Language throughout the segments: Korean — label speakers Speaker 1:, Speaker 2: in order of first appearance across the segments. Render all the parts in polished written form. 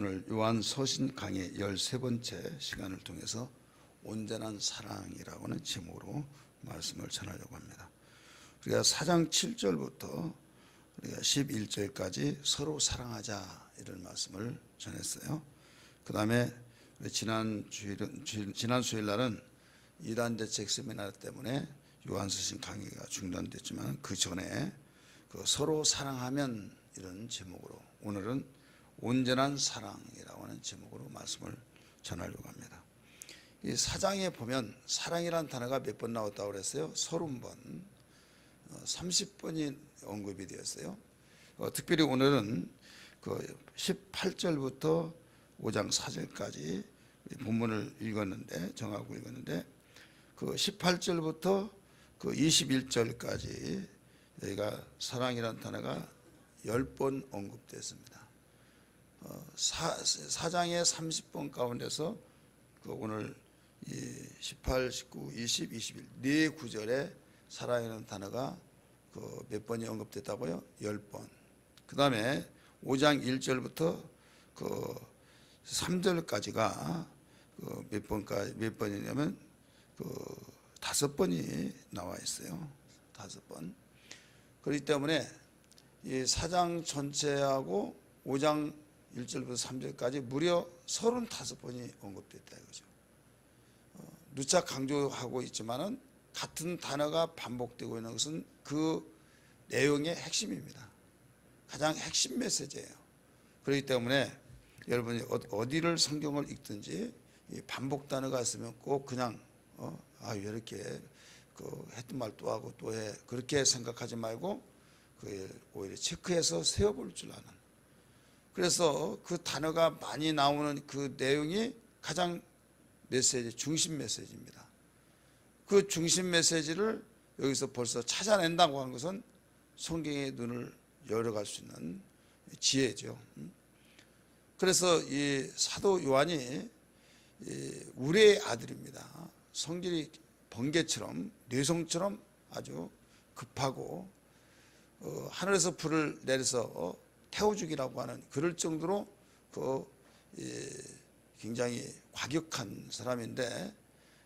Speaker 1: 오늘 요한 서신 강의 13번째 시간을 통해서 온전한 사랑이라고는 제목으로 말씀을 전하려고 합니다. 우리가 4장 7절부터 우리가 11절까지 서로 사랑하자 이런 말씀을 전했어요. 그 다음에 지난 수요일 날은 이단 대책 세미나 때문에 요한서신 강의가 중단됐지만 그 전에 서로 사랑하면 이런 제목으로 오늘은 온전한 사랑이라고 하는 제목으로 말씀을 전하려고 합니다. 이 사장에 보면 사랑이라는 단어가 몇 번 나왔다고 그랬어요? 30번, 30번이 언급이 되었어요. 특별히 오늘은 18절부터 5장 4절까지 본문을 읽었는데, 정하고 읽었는데, 18절부터 21절까지 여기가 사랑이라는 단어가 10번 언급됐습니다. 사장의 30번 가운데서 오늘 18, 19, 20, 21 네 구절에 사랑이라는 단어가 몇 번이 언급됐다고요? 10번. 그 다음에 5장 1절부터 3절까지가 몇 번이냐면 5번이 나와 있어요. 5번. 그렇기 때문에 이 4장 전체하고 5장 1절부터 3절까지 무려 35번이 언급됐다 이거죠. 누차 강조하고 있지만은 같은 단어가 반복되고 있는 것은 그 내용의 핵심입니다. 가장 핵심 메시지예요. 그렇기 때문에 여러분이 어디를 성경을 읽든지 이 반복 단어가 있으면 꼭 그냥 이렇게 했던 말 또 하고 또 해 그렇게 생각하지 말고 오히려 체크해서 세워볼 줄 아는. 그래서 그 단어가 많이 나오는 그 내용이 가장 메시지, 중심 메시지입니다. 그 중심 메시지를 여기서 벌써 찾아낸다고 하는 것은 성경의 눈을 열어갈 수 있는 지혜죠. 그래서 이 사도 요한이 우리의 아들입니다. 성질이 번개처럼 뇌성처럼 아주 급하고 하늘에서 불을 내려서 태워주기라고 하는 그럴 정도로 굉장히 과격한 사람인데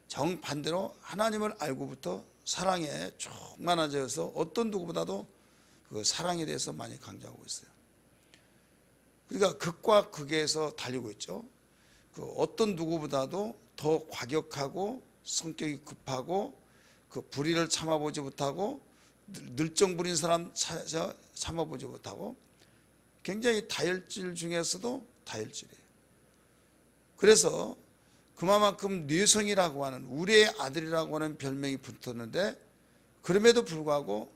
Speaker 1: 정반대로 하나님을 알고부터 사랑에 충만해져서 어떤 누구보다도 그 사랑에 대해서 많이 강조하고 있어요. 그러니까 극과 극에서 달리고 있죠. 어떤 누구보다도 더 과격하고 성격이 급하고 불의를 참아보지 못하고 늘정 부린 사람 참아보지 못하고 굉장히 다혈질 중에서도 다혈질이에요. 그래서 그만큼 뇌성이라고 하는 우리의 아들이라고 하는 별명이 붙었는데 그럼에도 불구하고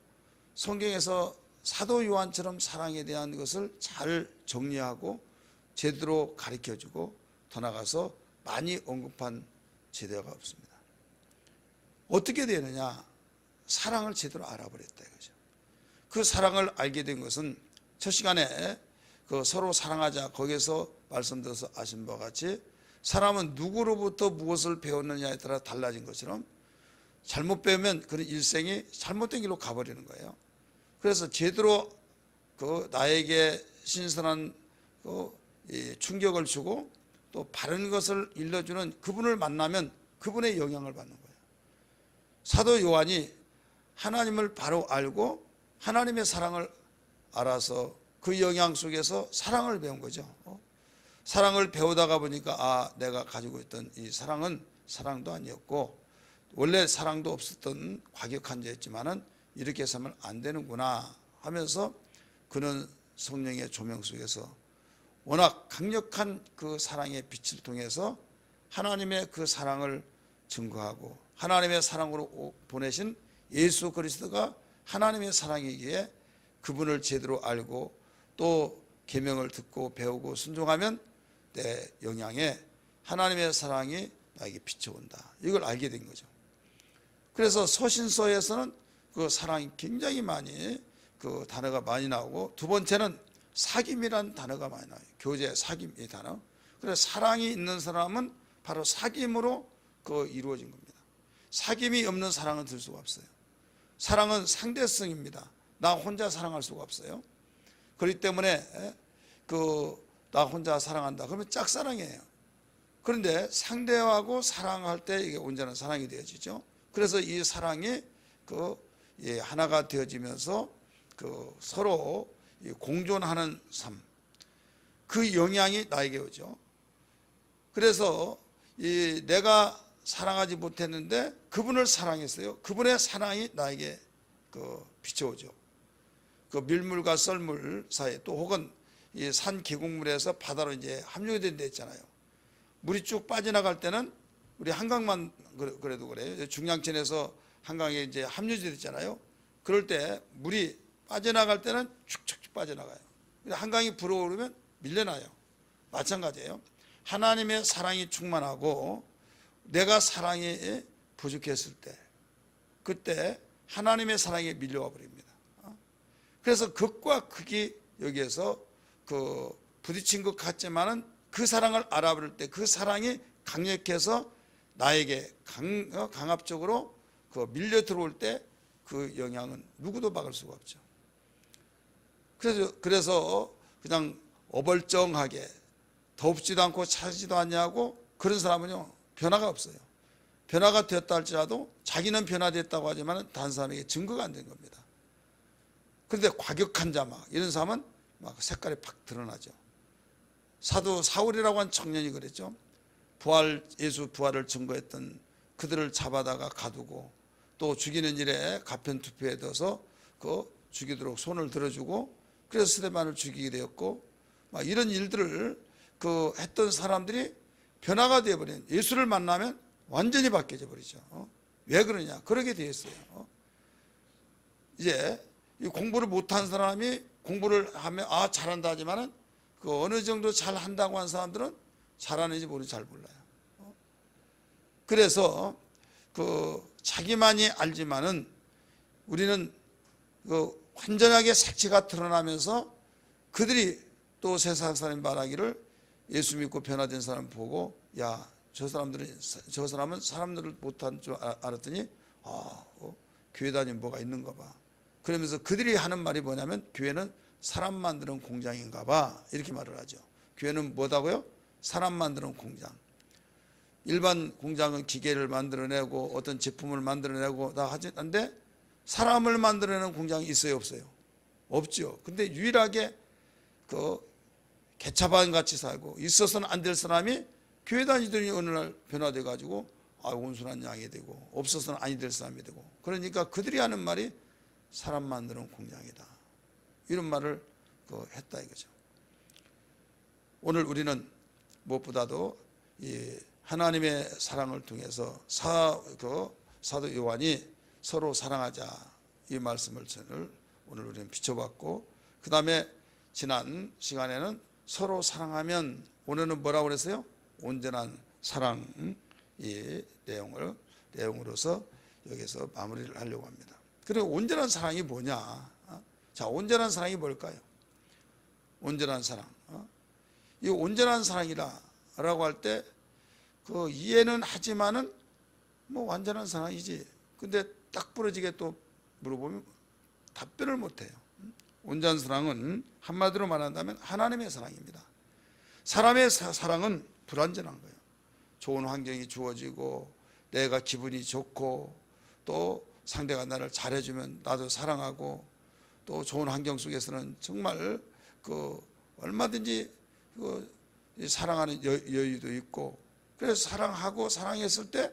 Speaker 1: 성경에서 사도 요한처럼 사랑에 대한 것을 잘 정리하고 제대로 가르쳐주고 더 나아가서 많이 언급한 제도가 없습니다. 어떻게 되느냐? 사랑을 제대로 알아버렸다 이거죠. 그 사랑을 알게 된 것은 첫 시간에 서로 사랑하자 거기에서 말씀드려서 아신 바와 같이 사람은 누구로부터 무엇을 배웠느냐에 따라 달라진 것처럼 잘못 배우면 그런 일생이 잘못된 길로 가버리는 거예요. 그래서 제대로 나에게 신선한 충격을 주고 또 바른 것을 일러주는 그분을 만나면 그분의 영향을 받는 거예요. 사도 요한이 하나님을 바로 알고 하나님의 사랑을 알아서 그 영향 속에서 사랑을 배운 거죠. 사랑을 배우다가 보니까 내가 가지고 있던 이 사랑은 사랑도 아니었고 원래 사랑도 없었던 과격한 자였지만은 이렇게 해서는 안 되는구나 하면서 그는 성령의 조명 속에서 워낙 강력한 그 사랑의 빛을 통해서 하나님의 그 사랑을 증거하고 하나님의 사랑으로 보내신 예수 그리스도가 하나님의 사랑이기에 그분을 제대로 알고 또 계명을 듣고 배우고 순종하면 내 영향에 하나님의 사랑이 나에게 비춰온다. 이걸 알게 된 거죠. 그래서 서신서에서는 그 사랑이 굉장히 많이 그 단어가 많이 나오고 두 번째는 사귐이라는 단어가 많이 나와요. 교제 사귐 이 단어. 그래서 사랑이 있는 사람은 바로 사귐으로 이루어진 겁니다. 사귐이 없는 사랑은 들 수가 없어요. 사랑은 상대성입니다. 나 혼자 사랑할 수가 없어요. 그렇기 때문에 나 혼자 사랑한다. 그러면 짝사랑이에요. 그런데 상대하고 사랑할 때 이게 온전한 사랑이 되어지죠. 그래서 이 사랑이 하나가 되어지면서 서로 공존하는 삶, 그 영향이 나에게 오죠. 그래서 내가 사랑하지 못했는데 그분을 사랑했어요. 그분의 사랑이 나에게 비춰오죠. 밀물과 썰물 사이, 또 혹은 이 산 계곡물에서 바다로 이제 합류가 된다 했잖아요. 물이 쭉 빠져나갈 때는 우리 한강만 그래도 그래요. 중량천에서 한강에 이제 합류됐잖아요. 그럴 때 물이 빠져나갈 때는 축축 빠져나가요. 한강이 불어오르면 밀려나요. 마찬가지예요. 하나님의 사랑이 충만하고 내가 사랑이 부족했을 때, 그때 하나님의 사랑이 밀려와 버립니다. 그래서 극과 극이 여기에서 부딪힌 것 같지만은 그 사랑을 알아버릴 때 그 사랑이 강력해서 나에게 강압적으로 밀려 들어올 때 그 영향은 누구도 막을 수가 없죠. 그래서 그냥 어벌쩡하게 덥지도 않고 차지도 않냐고 그런 사람은요 변화가 없어요. 변화가 되었다 할지라도 자기는 변화됐다고 하지만 다른 사람에게 증거가 안 된 겁니다. 그런데 과격한 자 이런 사람은 막 색깔이 팍 드러나죠. 사도 사울이라고 한 청년이 그랬죠. 예수 부활을 증거했던 그들을 잡아다가 가두고 또 죽이는 일에 가편투표에 들어서 죽이도록 손을 들어주고 그래서 스데반을 죽이게 되었고 이런 일들을 했던 사람들이 변화가 되어버린, 예수를 만나면 완전히 바뀌어져 버리죠. 왜 그러냐? 그러게 되어 있어요. 이제 이 공부를 못한 사람이 공부를 하면 잘한다 하지만은 어느 정도 잘한다고 한 사람들은 잘하는지 잘 몰라요. 그래서 자기만이 알지만은 우리는 완전하게 색채가 드러나면서 그들이 또 세상 사람이 말하기를 예수 믿고 변화된 사람 보고 저 사람은 사람들을 못한 줄 알았더니 교회 다니면 뭐가 있는가 봐. 그러면서 그들이 하는 말이 뭐냐면 교회는 사람 만드는 공장인가 봐 이렇게 말을 하죠. 교회는 뭐다고요? 사람 만드는 공장. 일반 공장은 기계를 만들어내고 어떤 제품을 만들어내고 다 하는데 사람을 만들어내는 공장이 있어요 없어요? 없죠. 근데 유일하게 개차반 같이 살고 있어서는 안 될 사람이 교회 다니더니 어느 날 변화돼 가지고 온순한 양이 되고 없어서는 아니 될 사람이 되고, 그러니까 그들이 하는 말이 사람 만드는 공장이다 이런 말을 했다 이거죠. 오늘 우리는 무엇보다도 이 하나님의 사랑을 통해서 사도 요한이 서로 사랑하자 이 말씀을 오늘 우리는 비춰봤고, 그 다음에 지난 시간에는 서로 사랑하면, 오늘은 뭐라고 그랬어요? 온전한 사랑, 이 내용으로서 여기서 마무리를 하려고 합니다. 그리고 온전한 사랑이 뭐냐? 자, 온전한 사랑이 뭘까요? 온전한 사랑. 이 온전한 사랑이라고 할 때 이해는 하지만은 완전한 사랑이지. 근데 딱 부러지게 또 물어보면 답변을 못해요. 온전한 사랑은 한마디로 말한다면 하나님의 사랑입니다. 사람의 사랑은 불완전한 거예요. 좋은 환경이 주어지고 내가 기분이 좋고 또 상대가 나를 잘해주면 나도 사랑하고 또 좋은 환경 속에서는 정말 얼마든지 사랑하는 여유도 있고, 그래서 사랑하고 사랑했을 때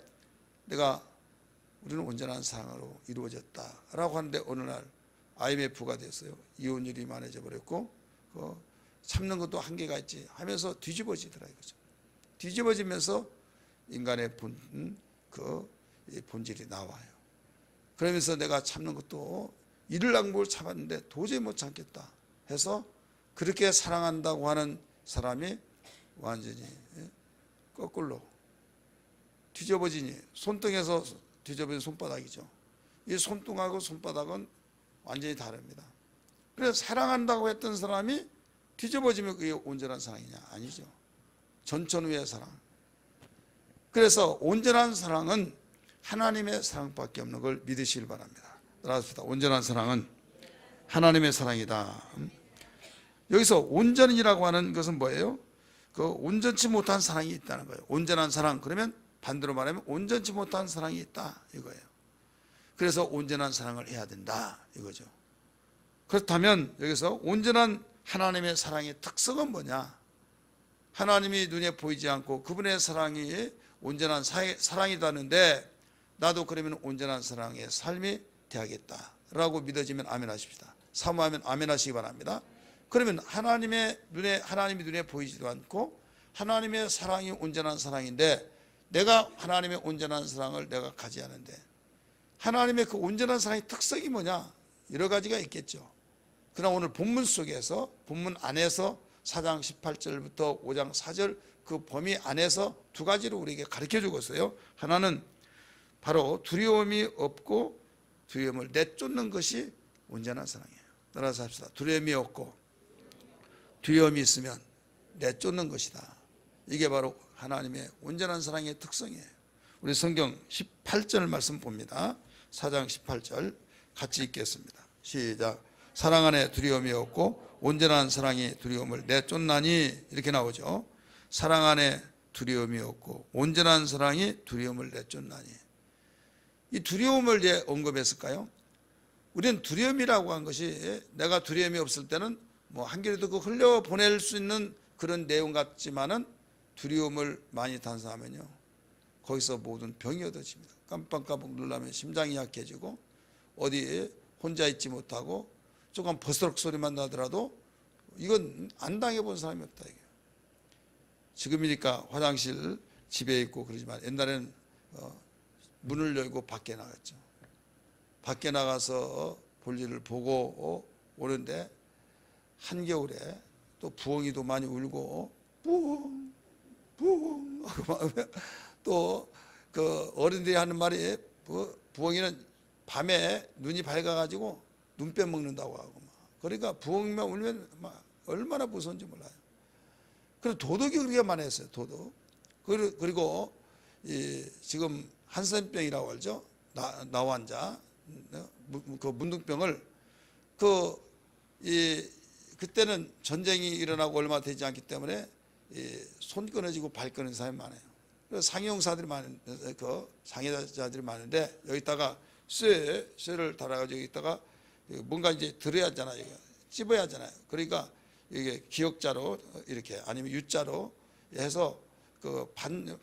Speaker 1: 우리는 온전한 사랑으로 이루어졌다라고 하는데 어느 날 IMF가 됐어요. 이혼율이 많아져 버렸고 참는 것도 한계가 있지 하면서 뒤집어지더라 이거죠. 뒤집어지면서 인간의 본질이 나와요. 그러면서 내가 참는 것도 이를 악목을 참았는데 도저히 못 참겠다 해서 그렇게 사랑한다고 하는 사람이 완전히 거꾸로 뒤집어지니, 손등에서 뒤집어진 손바닥이죠. 이 손등하고 손바닥은 완전히 다릅니다. 그래서 사랑한다고 했던 사람이 뒤집어지면 그게 온전한 사랑이냐? 아니죠. 전천후의 사랑. 그래서 온전한 사랑은 하나님의 사랑밖에 없는 걸 믿으시길 바랍니다. 따라합시다. 온전한 사랑은 하나님의 사랑이다. 여기서 온전이라고 하는 것은 뭐예요? 그 온전치 못한 사랑이 있다는 거예요. 온전한 사랑, 그러면 반대로 말하면 온전치 못한 사랑이 있다 이거예요. 그래서 온전한 사랑을 해야 된다 이거죠. 그렇다면 여기서 온전한 하나님의 사랑의 특성은 뭐냐? 하나님이 눈에 보이지 않고 그분의 사랑이 온전한 사랑이다는데, 나도 그러면 온전한 사랑의 삶이 되야겠다라고 믿어지면 아멘 하십시다. 사모하면 아멘 하시기 바랍니다. 그러면 하나님이 눈에 보이지도 않고 하나님의 사랑이 온전한 사랑인데, 내가 하나님의 온전한 사랑을 내가 가지하는데, 하나님의 그 온전한 사랑의 특성이 뭐냐? 여러 가지가 있겠죠. 그러나 오늘 본문 속에서, 본문 안에서 4장 18절부터 5장 4절 그 범위 안에서 두 가지로 우리에게 가르쳐 주고 있어요. 하나는 바로 두려움이 없고 두려움을 내쫓는 것이 온전한 사랑이에요. 따라서 합시다. 두려움이 없고 두려움이 있으면 내쫓는 것이다. 이게 바로 하나님의 온전한 사랑의 특성이에요. 우리 성경 18절 말씀 봅니다. 4장 18절 같이 읽겠습니다. 시작. 사랑 안에 두려움이 없고 온전한 사랑이 두려움을 내쫓나니, 이렇게 나오죠. 사랑 안에 두려움이 없고 온전한 사랑이 두려움을 내쫓나니. 이 두려움을 왜 언급했을까요? 우리는 두려움이라고 한 것이, 내가 두려움이 없을 때는 뭐 한결에도 그 흘려보낼 수 있는 그런 내용 같지만은, 두려움을 많이 탄사하면요 거기서 모든 병이 얻어집니다. 깜빡깜빡 놀라면 심장이 약해지고, 어디 혼자 있지 못하고 조금 버스럭 소리만 나더라도 이건 안 당해본 사람이 없다 이게. 지금이니까 화장실 집에 있고 그러지만, 옛날에는 문을 열고 밖에 나갔죠. 밖에 나가서 볼일을 보고 오는데, 한겨울에 또 부엉이도 많이 울고 부엉 부엉 또 그 어른들이 하는 말이, 부엉이는 밤에 눈이 밝아가지고 눈 빼먹는다고 하고 막. 그러니까 부엉이만 울면 막 얼마나 무서운지 몰라요. 그리고 도둑이 그렇게 많이 했어요. 도둑. 그리고 지금 한센병이라고 하죠. 나환자, 그 문둥병을 그때는 전쟁이 일어나고 얼마 되지 않기 때문에 손 끊어지고 발 끊어진 사람이 많아요. 그래서 상용사들이 많은데, 그 상해자들이 많은데, 여기다가 쇠를 달아가지고 여기다가 뭔가 이제 들어야 하잖아요. 찝어야 하잖아요. 그러니까 이게 기역자로 이렇게, 아니면 U자로 해서 그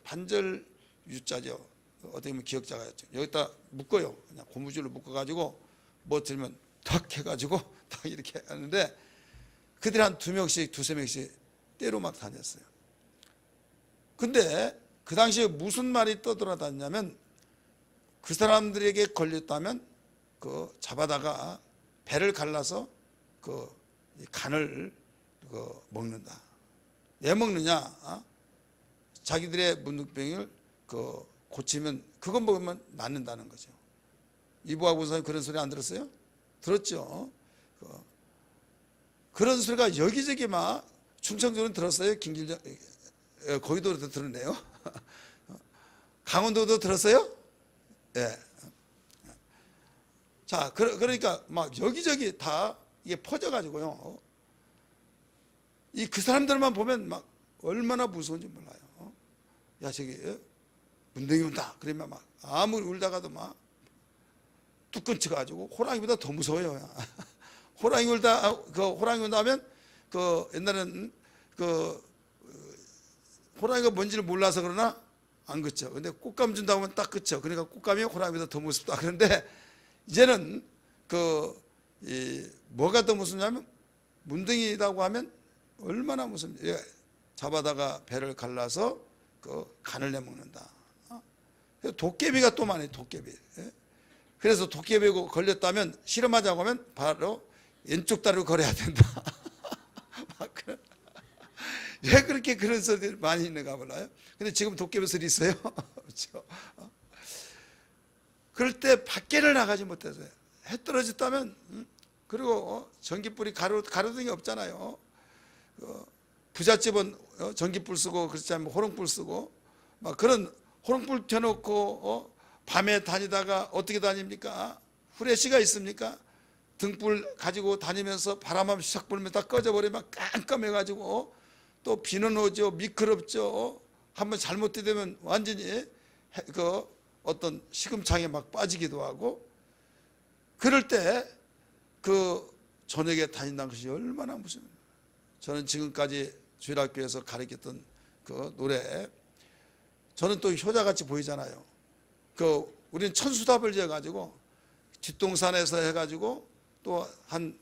Speaker 1: 반절 U자죠. 어떻게 보면 기역자가 여기다 묶어요. 그냥 고무줄로 묶어가지고 뭐 들면 탁 해가지고 탁 이렇게 하는데, 그들이 한 2명씩, 2~3명씩 때로 막 다녔어요. 근데 그 당시에 무슨 말이 떠돌아다녔냐면, 그 사람들에게 걸렸다면 그 잡아다가 배를 갈라서 그 간을 먹는다. 왜 먹느냐? 자기들의 문둥병을 고치면 그것 먹으면 낫는다는 거죠. 이보아 군사님 그런 소리 안 들었어요? 들었죠. 그런 소리가 여기저기 막, 충청도는 들었어요? 거기도 들었네요. 강원도도 들었어요? 예. 자, 그러니까 막 여기저기 다 이게 퍼져가지고요. 그 사람들만 보면 막 얼마나 무서운지 몰라요. 야, 저기 문둥이 온다. 그러면 막 아무리 울다가도 막 뚝 끊쳐가지고, 호랑이보다 더 무서워요. 호랑이 온다 하면, 옛날에는 호랑이가 뭔지를 몰라서 그러나 안 그쳐. 근데 꽃감 준다고 하면 딱 그쳐. 그러니까 꽃감이 호랑이보다 더 무섭다. 그런데 이제는 뭐가 더 무섭냐면, 문둥이라고 하면 얼마나 무섭냐. 잡아다가 배를 갈라서 간을 내먹는다. 도깨비가 또 많아요. 도깨비. 그래서 도깨비 걸렸다면, 실험하자고 하면 바로 왼쪽 다리로 걸어야 된다. 왜 그렇게 그런 소리들 많이 있는가 몰라요. 근데 지금 도깨비 소리 있어요. 그렇죠? 그럴 때 밖에를 나가지 못해서요. 해 떨어졌다면, 그리고 전기불이 가로등이 없잖아요. 부잣집은 전기불 쓰고, 그렇지 않으면 호롱불 쓰고, 막 그런 호롱불 켜놓고 밤에 다니다가 어떻게 다닙니까? 후레쉬가 있습니까? 등불 가지고 다니면서 바람만 샥 불면 다 꺼져버리면 깜깜해가지고 또 비는 오죠. 미끄럽죠. 한번 잘못되게 되면 완전히 그 어떤 시금창에 막 빠지기도 하고, 그럴 때 그 저녁에 다닌다는 것이 얼마나 무슨, 저는 지금까지 주일학교에서 가르쳤던 그 노래, 저는 또 효자같이 보이잖아요. 그 우리는 천수답을 지어가지고 뒷동산에서 해가지고 또 한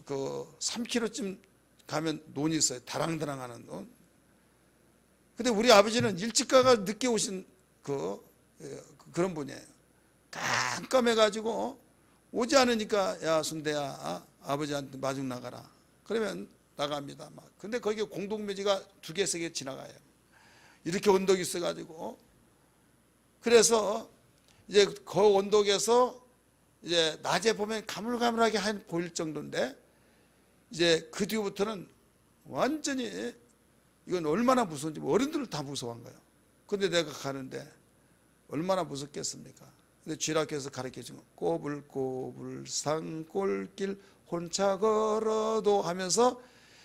Speaker 1: 그 3km쯤 가면 논이 있어요. 다랑다랑하는 논. 근데 우리 아버지는 일찍 가가 늦게 오신 그런 분이에요. 깜깜해가지고 오지 않으니까, 야 순대야, 아버지한테 마중 나가라. 그러면 나갑니다. 막. 근데 거기 공동묘지가 2개, 3개 지나가요. 이렇게 언덕이 있어가지고, 그래서 이제 그 언덕에서 이제 낮에 보면 가물가물하게 보일 정도인데, 이제 그 뒤부터는 완전히 이건 얼마나 무서운지 어른들을 다 무서워한 거예요. 근데 내가 가는데 얼마나 무섭겠습니까? 근데 주일학교에서 가르쳐준 거, 꼬불꼬불 산골길 혼자 걸어도 하면서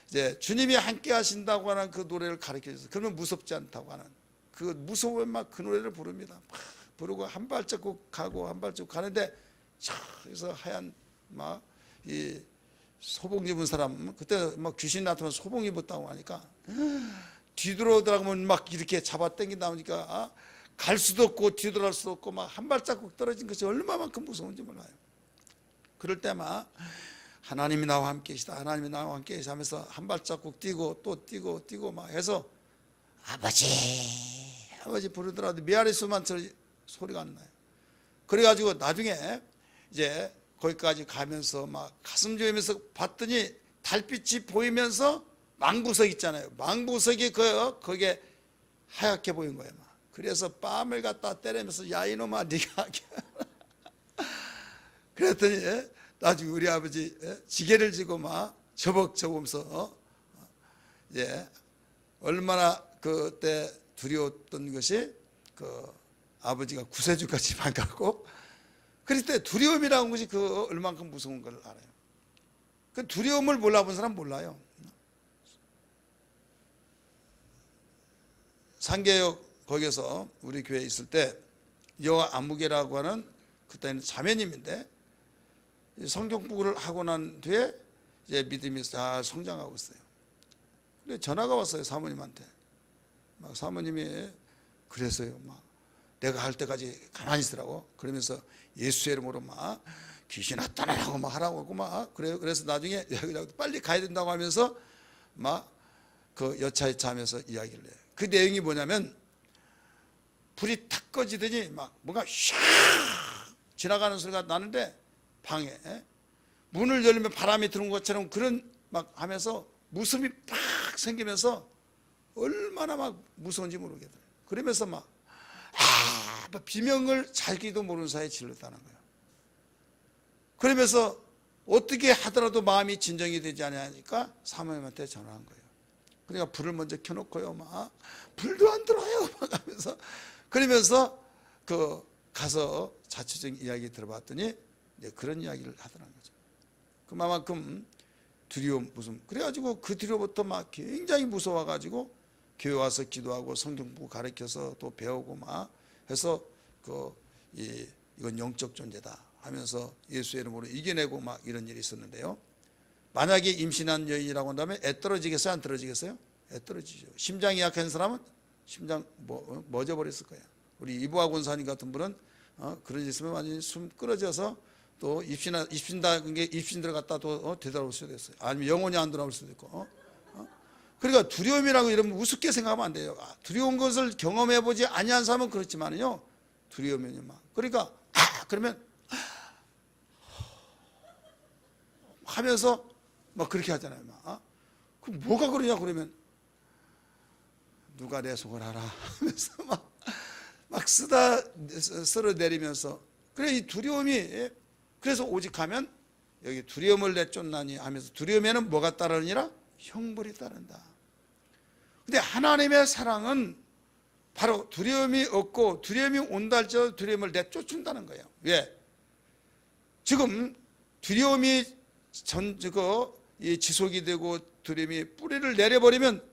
Speaker 1: 이제 주님이 함께 하신다고 하는 그 노래를 가르쳐줘서, 그러면 무섭지 않다고 하는, 그 무서우면 막 그 노래를 부릅니다. 막 부르고 한 발자국 가고 한 발자국 가는데, 저기서 하얀 막 이 소복 입은 사람, 그때 막 귀신 나타나면 소복 입었다고 하니까 뒤돌아오더라고면 막 이렇게 잡아 당긴다 보니까 갈 수도 없고 뒤돌아올 수도 없고 막 한 발자국 떨어진 것이 얼마만큼 무서운지 몰라요. 그럴 때 막 하나님이 나와 함께 계시다, 하나님이 나와 함께 계시다 하면서 한 발자국 뛰고 또 뛰고 막 해서 아버지 아버지 부르더라도 메아리 수만 소리가 안 나요. 그래가지고 나중에 이제 거기까지 가면서 막 가슴 조이면서 봤더니 달빛이 보이면서 망부석 있잖아요. 망부석이 거기에 하얗게 보인 거예요. 막. 그래서 뺨을 갖다 때리면서, 야 이놈아 네가 그랬더니 나중에 우리 아버지 지게를 지고 막 저벅저벅하면서 얼마나 그때 두려웠던 것이, 그 아버지가 구세주까지 반갑고, 그럴 때 두려움이라는 것이 그 얼만큼 무서운 걸 알아요. 그 두려움을 몰라본 사람 몰라요. 상계역 거기서 우리 교회에 있을 때 여호와 안무개라고 하는, 그때는 자매님인데 성경부를 하고 난 뒤에 이제 믿음이 잘 성장하고 있어요. 근데 전화가 왔어요, 사모님한테. 막 사모님이 그랬어요. 막 내가 할 때까지 가만히 있으라고. 그러면서 예수의 이름으로 막 귀신 나타나라고 막 하라고 하고 막 그래요. 그래서 나중에 빨리 가야 된다고 하면서 막 그 여차여차 하면서 이야기를 해요. 그 내용이 뭐냐면, 불이 탁 꺼지더니 막 뭔가 샥 지나가는 소리가 나는데, 방에 문을 열면 바람이 드는 것처럼 그런 막 하면서 무섭이 팍 생기면서 얼마나 막 무서운지 모르겠더라고요. 그러면서 막 비명을 자기도 모르는 사이에 질렀다는 거예요. 그러면서 어떻게 하더라도 마음이 진정이 되지 않으니까 사모님한테 전화한 거예요. 그러니까 불을 먼저 켜놓고요, 막 불도 안 들어요 막 하면서, 그러면서 그 가서 자체적인 이야기 들어봤더니 그런 이야기를 하더라는 거죠. 그만큼 두려움, 무슨, 그래가지고 그 뒤로부터 막 굉장히 무서워가지고 교회 와서 기도하고 성경 보고 가르쳐서 또 배우고 막 해서 이건 영적 존재다 하면서 예수의 이름으로 이겨내고 막 이런 일이 있었는데요. 만약에 임신한 여인이라고 한다면 애 떨어지겠어요, 안 떨어지겠어요? 애 떨어지죠. 심장이 약한 사람은 심장 멎어버렸을 거예요. 우리 이보아 권사님 같은 분은 그런 일 있으면 완전히 숨 끊어져서 또 입신 들어갔다 또 되돌아올 수도 있어요. 아니면 영원히 안 돌아올 수도 있고. 그러니까 두려움이라고 이러면 우습게 생각하면 안 돼요. 두려운 것을 경험해보지 아니한 사람은 그렇지만요, 두려움이 막, 그러니까 그러면 하면서 막 그렇게 하잖아요. 그럼 뭐가 그러냐 그러면, 누가 내 속을 알아 하면서 막 쓸어내리면서, 그래 이 두려움이, 그래서 오직 하면 여기 두려움을 내쫓나니 하면서, 두려움에는 뭐가 따르느니라? 형벌이 따른다. 근데 하나님의 사랑은 바로 두려움이 없고, 두려움이 온다 할지라도 두려움을 내쫓는다는 거예요. 왜? 지금 두려움이 이 지속이 되고 두려움이 뿌리를 내려버리면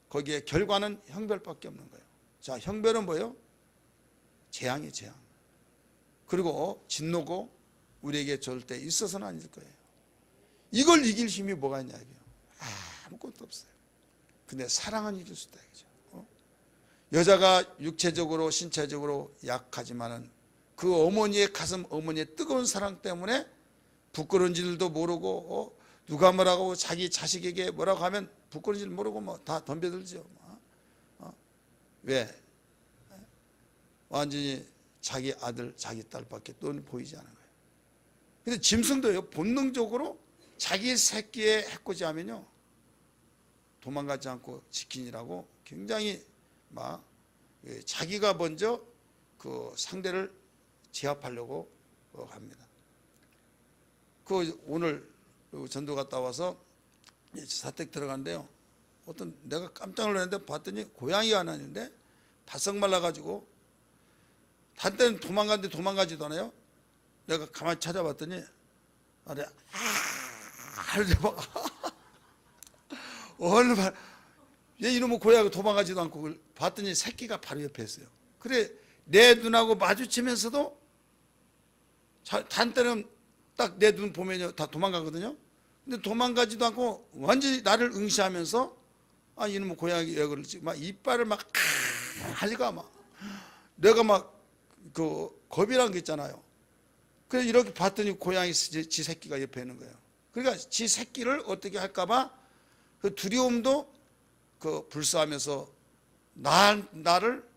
Speaker 1: 거기에 결과는 형별밖에 없는 거예요. 자, 형별은 뭐예요? 재앙이 재앙. 그리고 진노고 우리에게 절대 있어서는 아닐 거예요. 이걸 이길 힘이 뭐가 있냐 이게요. 아무것도 없어요. 근데 사랑은 이길 수 있다 이거죠. 여자가 육체적으로 신체적으로 약하지만은 그 어머니의 가슴, 어머니의 뜨거운 사랑 때문에 부끄러운 줄도 모르고 누가 뭐라고 자기 자식에게 뭐라고 하면 부끄러운 줄 모르고 뭐 다 덤벼들죠. 왜? 완전히 자기 아들, 자기 딸밖에 또 보이지 않은 거예요. 근데 짐승도요, 본능적으로 자기 새끼의 해코지하면요 도망가지 않고 지키니라고 굉장히 막 자기가 먼저 그 상대를 제압하려고 합니다. 오늘 전도 갔다 와서 사택 들어간대요. 어떤 내가 깜짝 놀랐는데 봤더니 고양이가 하나 있는데 바싹 말라가지고 한때는 도망갔는데 도망가지도 않아요. 내가 가만히 찾아봤더니 아래 하는데 막 얼마나 얘 이놈의 고양이가 도망가지도 않고 그걸 봤더니 새끼가 바로 옆에 있어요. 그래 내 눈하고 마주치면서도 한때는 딱 내 눈 보면 다 도망가거든요. 근데 도망가지도 않고 완전히 나를 응시하면서 이놈의 고양이 왜 그러지? 막 이빨을 막 하니까 막 내가 막 그 겁이란 게 있잖아요. 그래서 이렇게 봤더니 고양이 지 새끼가 옆에 있는 거예요. 그러니까 지 새끼를 어떻게 할까봐 그 두려움도 그 불사하면서 나를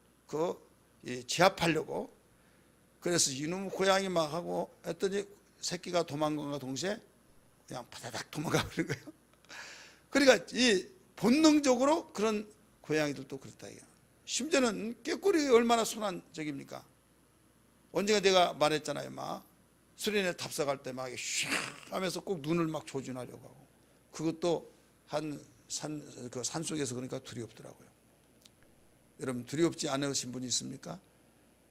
Speaker 1: 제압하려고 그래서 이놈 고양이 막 하고 했더니 새끼가 도망간과 동시에 그냥 바다닥 도망가 버린 거예요. 그러니까 이 본능적으로 그런 고양이들도 그렇다 이게. 심지어는 꾀꼬리 얼마나 순한 적입니까? 언젠가 내가 말했잖아요. 막 수련회 탑승할 때 막 슉 하면서 꼭 눈을 막 조준하려고 하고 그것도 한 산속에서 그러니까 두렵더라고요. 여러분 두렵지 않으신 분이 있습니까?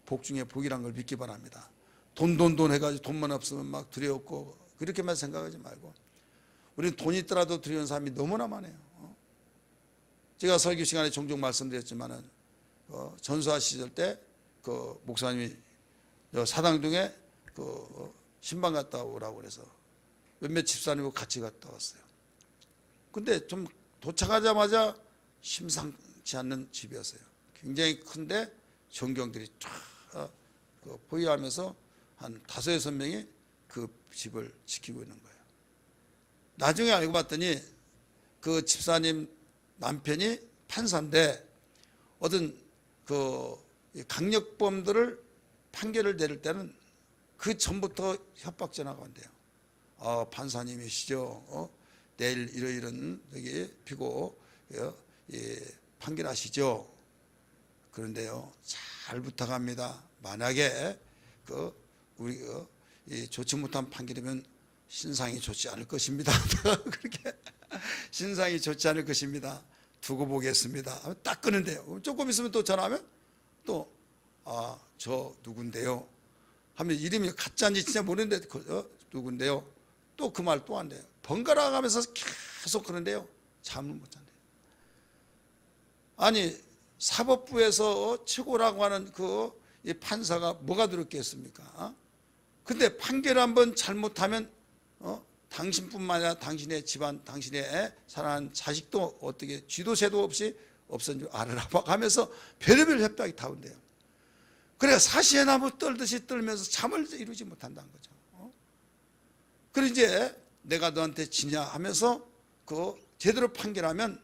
Speaker 1: 복 중에 복이란 걸 믿기 바랍니다. 돈 해가지고 돈만 없으면 막 두렵고 그렇게만 생각하지 말고 우리는 돈 있더라도 두려운 사람이 너무나 많아요. 제가 설교 시간에 종종 말씀드렸지만은 전수하 시절 때 그 목사님이 사당동에 그 신방 갔다 오라고 그래서 몇몇 집사님하고 같이 갔다 왔어요. 근데 좀 도착하자마자 심상치 않는 집이었어요. 굉장히 큰데 전경들이 쫙 보유하면서 한 5-6명이 그 집을 지키고 있는 거예요. 나중에 알고 봤더니 그 집사님 남편이 판사인데 어떤 그 강력범들을 판결을 내릴 때는 그 전부터 협박 전화가 온대요. 판사님이시죠? 내일 이런 여기 피고 판결하시죠. 그런데요, 잘 부탁합니다. 만약에 우리 좋지 못한 판결이면 신상이 좋지 않을 것입니다. 그렇게 신상이 좋지 않을 것입니다. 두고 보겠습니다. 딱 끄는데요. 조금 있으면 또 전화하면 또 저 누군데요? 하면 이름이 가짜인지 진짜 모르는데 누군데요? 또 그 말 또 한대요. 번갈아 가면서 계속 그러는데요. 잠을 못 잔대요. 아니 사법부에서 최고라고 하는 이 판사가 뭐가 들었겠습니까? 근데 판결 한번 잘못하면 당신뿐만 아니라 당신의 집안, 당신의 사랑하는 자식도 어떻게 쥐도 새도 없이 없어진 줄 알아라 하면서 별의별 협박이 다 온대요. 그래 사시의 나무 떨듯이 떨면서 잠을 이루지 못한다는 거죠. 그리고 이제 내가 너한테 지냐 하면서 제대로 판결하면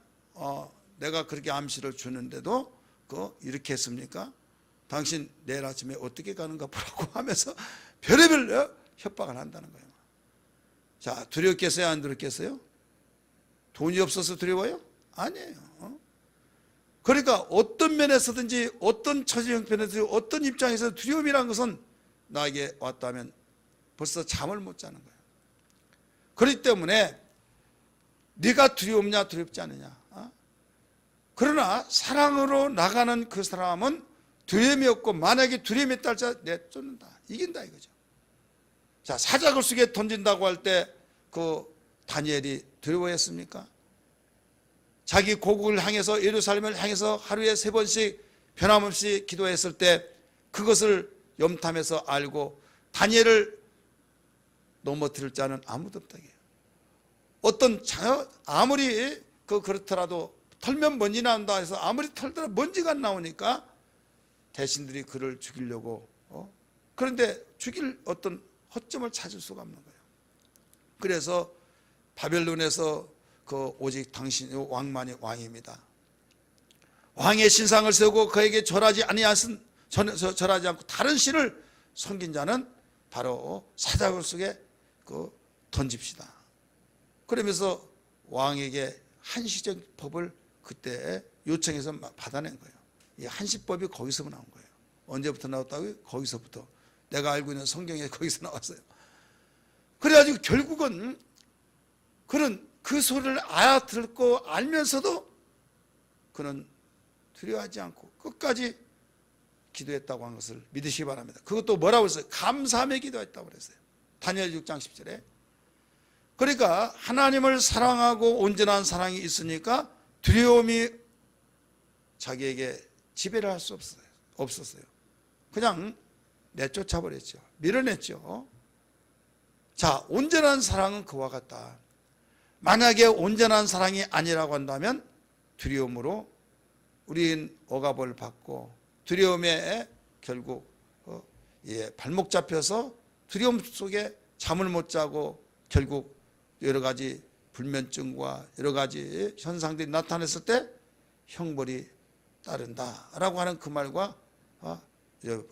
Speaker 1: 내가 그렇게 암시를 주는데도 이렇게 했습니까? 당신 내일 아침에 어떻게 가는가 보라고 하면서 별의별 협박을 한다는 거예요. 자, 두렵겠어요? 안 두렵겠어요? 돈이 없어서 두려워요? 아니에요. 그러니까 어떤 면에서든지 어떤 처지 형편에서 어떤 입장에서 두려움이라는 것은 나에게 왔다면 벌써 잠을 못 자는 거예요. 그렇기 때문에 네가 두렵냐 두렵지 않느냐. 그러나 사랑으로 나가는 그 사람은 두려움이 없고 만약에 두려움이 있다 할지라도 내쫓는다. 이긴다 이거죠. 자, 사자굴 속에 던진다고 할 때 그 다니엘이 두려워했습니까? 자기 고국을 향해서, 예루살렘을 향해서 하루에 3번씩 변함없이 기도했을 때 그것을 염탐해서 알고 다니엘을 넘어뜨릴 자는 아무도 없다. 어떤 아무리 그렇더라도 털면 먼지 나온다 해서 아무리 털더라도 먼지가 안 나오니까 대신들이 그를 죽이려고 그런데 죽일 어떤 허점을 찾을 수가 없는 거예요. 그래서 바벨론에서 오직 당신이 왕만이 왕입니다. 왕의 신상을 세우고 그에게 절하지 않고 다른 신을 섬긴 자는 바로 사자굴 속에 던집시다. 그러면서 왕에게 한시적 법을 그때 요청해서 받아낸 거예요. 이 한시법이 거기서 나온 거예요. 언제부터 나왔다고요? 거기서부터. 내가 알고 있는 성경에 거기서 나왔어요. 그래가지고 결국은 그는 그 소리를 알아듣고 알면서도 그는 두려워하지 않고 끝까지 기도했다고 한 것을 믿으시기 바랍니다. 그것도 뭐라고 했어요? 감사하며 기도했다고 그랬어요. 다니엘 6장 10절에. 그러니까 하나님을 사랑하고 온전한 사랑이 있으니까 두려움이 자기에게 지배를 할 수 없었어요. 그냥 내쫓아 버렸죠. 밀어냈죠. 자, 온전한 사랑은 그와 같다. 만약에 온전한 사랑이 아니라고 한다면 두려움으로 우린 억압을 받고 두려움에 결국 발목 잡혀서 두려움 속에 잠을 못 자고 결국 여러 가지 불면증과 여러 가지 현상들이 나타났을 때 형벌이 따른다라고 하는 그 말과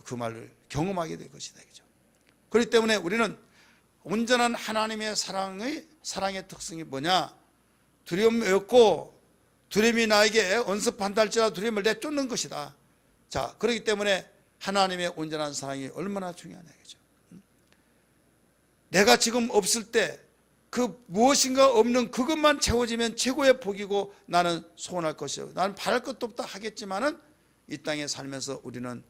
Speaker 1: 그 말을 경험하게 될 것이다. 그렇기 때문에 우리는 온전한 하나님의 사랑의 특성이 뭐냐? 두려움이 없고 두려움이 나에게 언습한다 할지라도 두려움을 내쫓는 것이다. 자, 그렇기 때문에 하나님의 온전한 사랑이 얼마나 중요하냐죠. 내가 지금 없을 때 그 무엇인가 없는 그것만 채워지면 최고의 복이고 나는 소원할 것이요. 나는 바랄 것도 없다 하겠지만은 이 땅에 살면서 우리는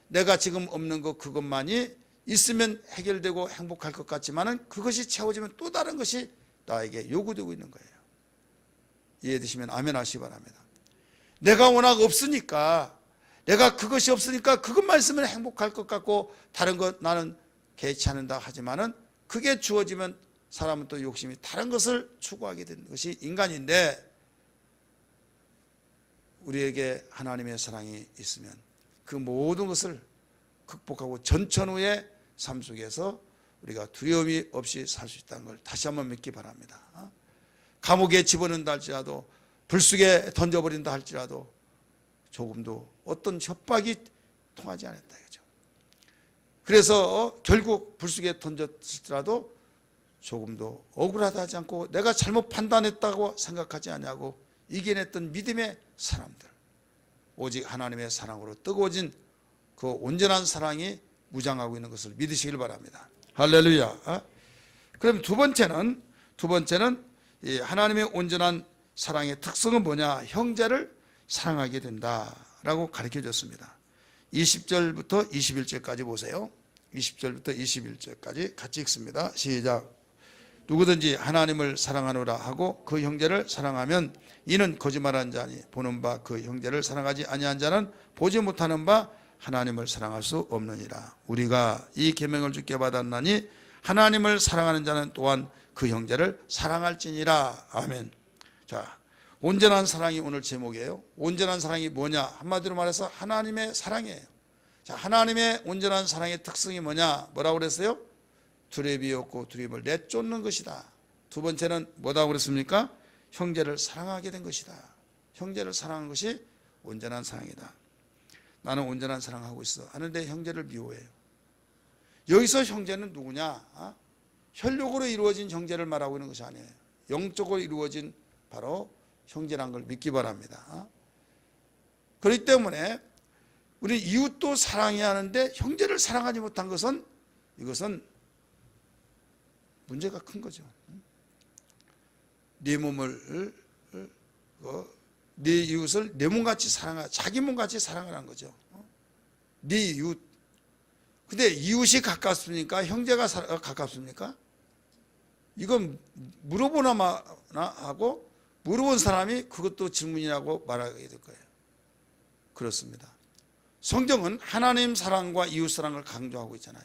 Speaker 1: 내가 지금 없는 것 그것만이 있으면 해결되고 행복할 것 같지만은 그것이 채워지면 또 다른 것이 나에게 요구되고 있는 거예요. 이해되시면 아멘 하시기 바랍니다. 내가 워낙 없으니까 내가 그것이 없으니까 그것만 있으면 행복할 것 같고 다른 것 나는 개의치 않는다 하지만은 그게 주어지면 사람은 또 욕심이 다른 것을 추구하게 되는 것이 인간인데 우리에게 하나님의 사랑이 있으면 그 모든 것을 극복하고 전천후의 삶 속에서 우리가 두려움이 없이 살 수 있다는 걸 다시 한번 믿기 바랍니다. 감옥에 집어넣는다 할지라도 불속에 던져버린다 할지라도 조금도 어떤 협박이 통하지 않았다 이거죠. 그래서 결국 불속에 던졌을지라도 조금도 억울하다 하지 않고 내가 잘못 판단했다고 생각하지 않냐고 이겨냈던 믿음의 사람들, 오직 하나님의 사랑으로 뜨거워진 그 온전한 사랑이 무장하고 있는 것을 믿으시길 바랍니다. 할렐루야. 그럼 두 번째는 이 하나님의 온전한 사랑의 특성은 뭐냐? 형제를 사랑하게 된다라고 가르쳐 줬습니다. 20절부터 21절까지 보세요. 20절부터 21절까지 같이 읽습니다. 시작. 누구든지 하나님을 사랑하노라 하고 그 형제를 사랑하면 이는 거짓말한 자니 보는 바 그 형제를 사랑하지 아니한 자는 보지 못하는 바 하나님을 사랑할 수 없느니라. 우리가 이 계명을 주께 받았나니 하나님을 사랑하는 자는 또한 그 형제를 사랑할지니라. 아멘. 자, 온전한 사랑이 오늘 제목이에요. 온전한 사랑이 뭐냐? 한마디로 말해서 하나님의 사랑이에요. 자, 하나님의 온전한 사랑의 특성이 뭐냐? 뭐라고 그랬어요? 두려움이 없고 두려움을 내쫓는 것이다. 두 번째는 뭐라고 그랬습니까? 형제를 사랑하게 된 것이다. 형제를 사랑하는 것이 온전한 사랑이다. 나는 온전한 사랑하고 있어 하는데 형제를 미워해요. 여기서 형제는 누구냐? 혈육으로 이루어진 형제를 말하고 있는 것이 아니에요. 영적으로 이루어진 바로 형제란 걸 믿기 바랍니다. 그렇기 때문에 우리 이웃도 사랑해야 하는데 형제를 사랑하지 못한 것은 이것은 문제가 큰 거죠. 네 몸을 네 이웃을 내 몸같이 사랑하, 자기 몸같이 사랑하라는 거죠. 네 이웃, 근데 이웃이 가깝습니까? 형제가 가깝습니까? 이건 물어보나 하고, 물어본 사람이 그것도 질문이라고 말하게 될 거예요. 그렇습니다. 성경은 하나님 사랑과 이웃 사랑을 강조하고 있잖아요.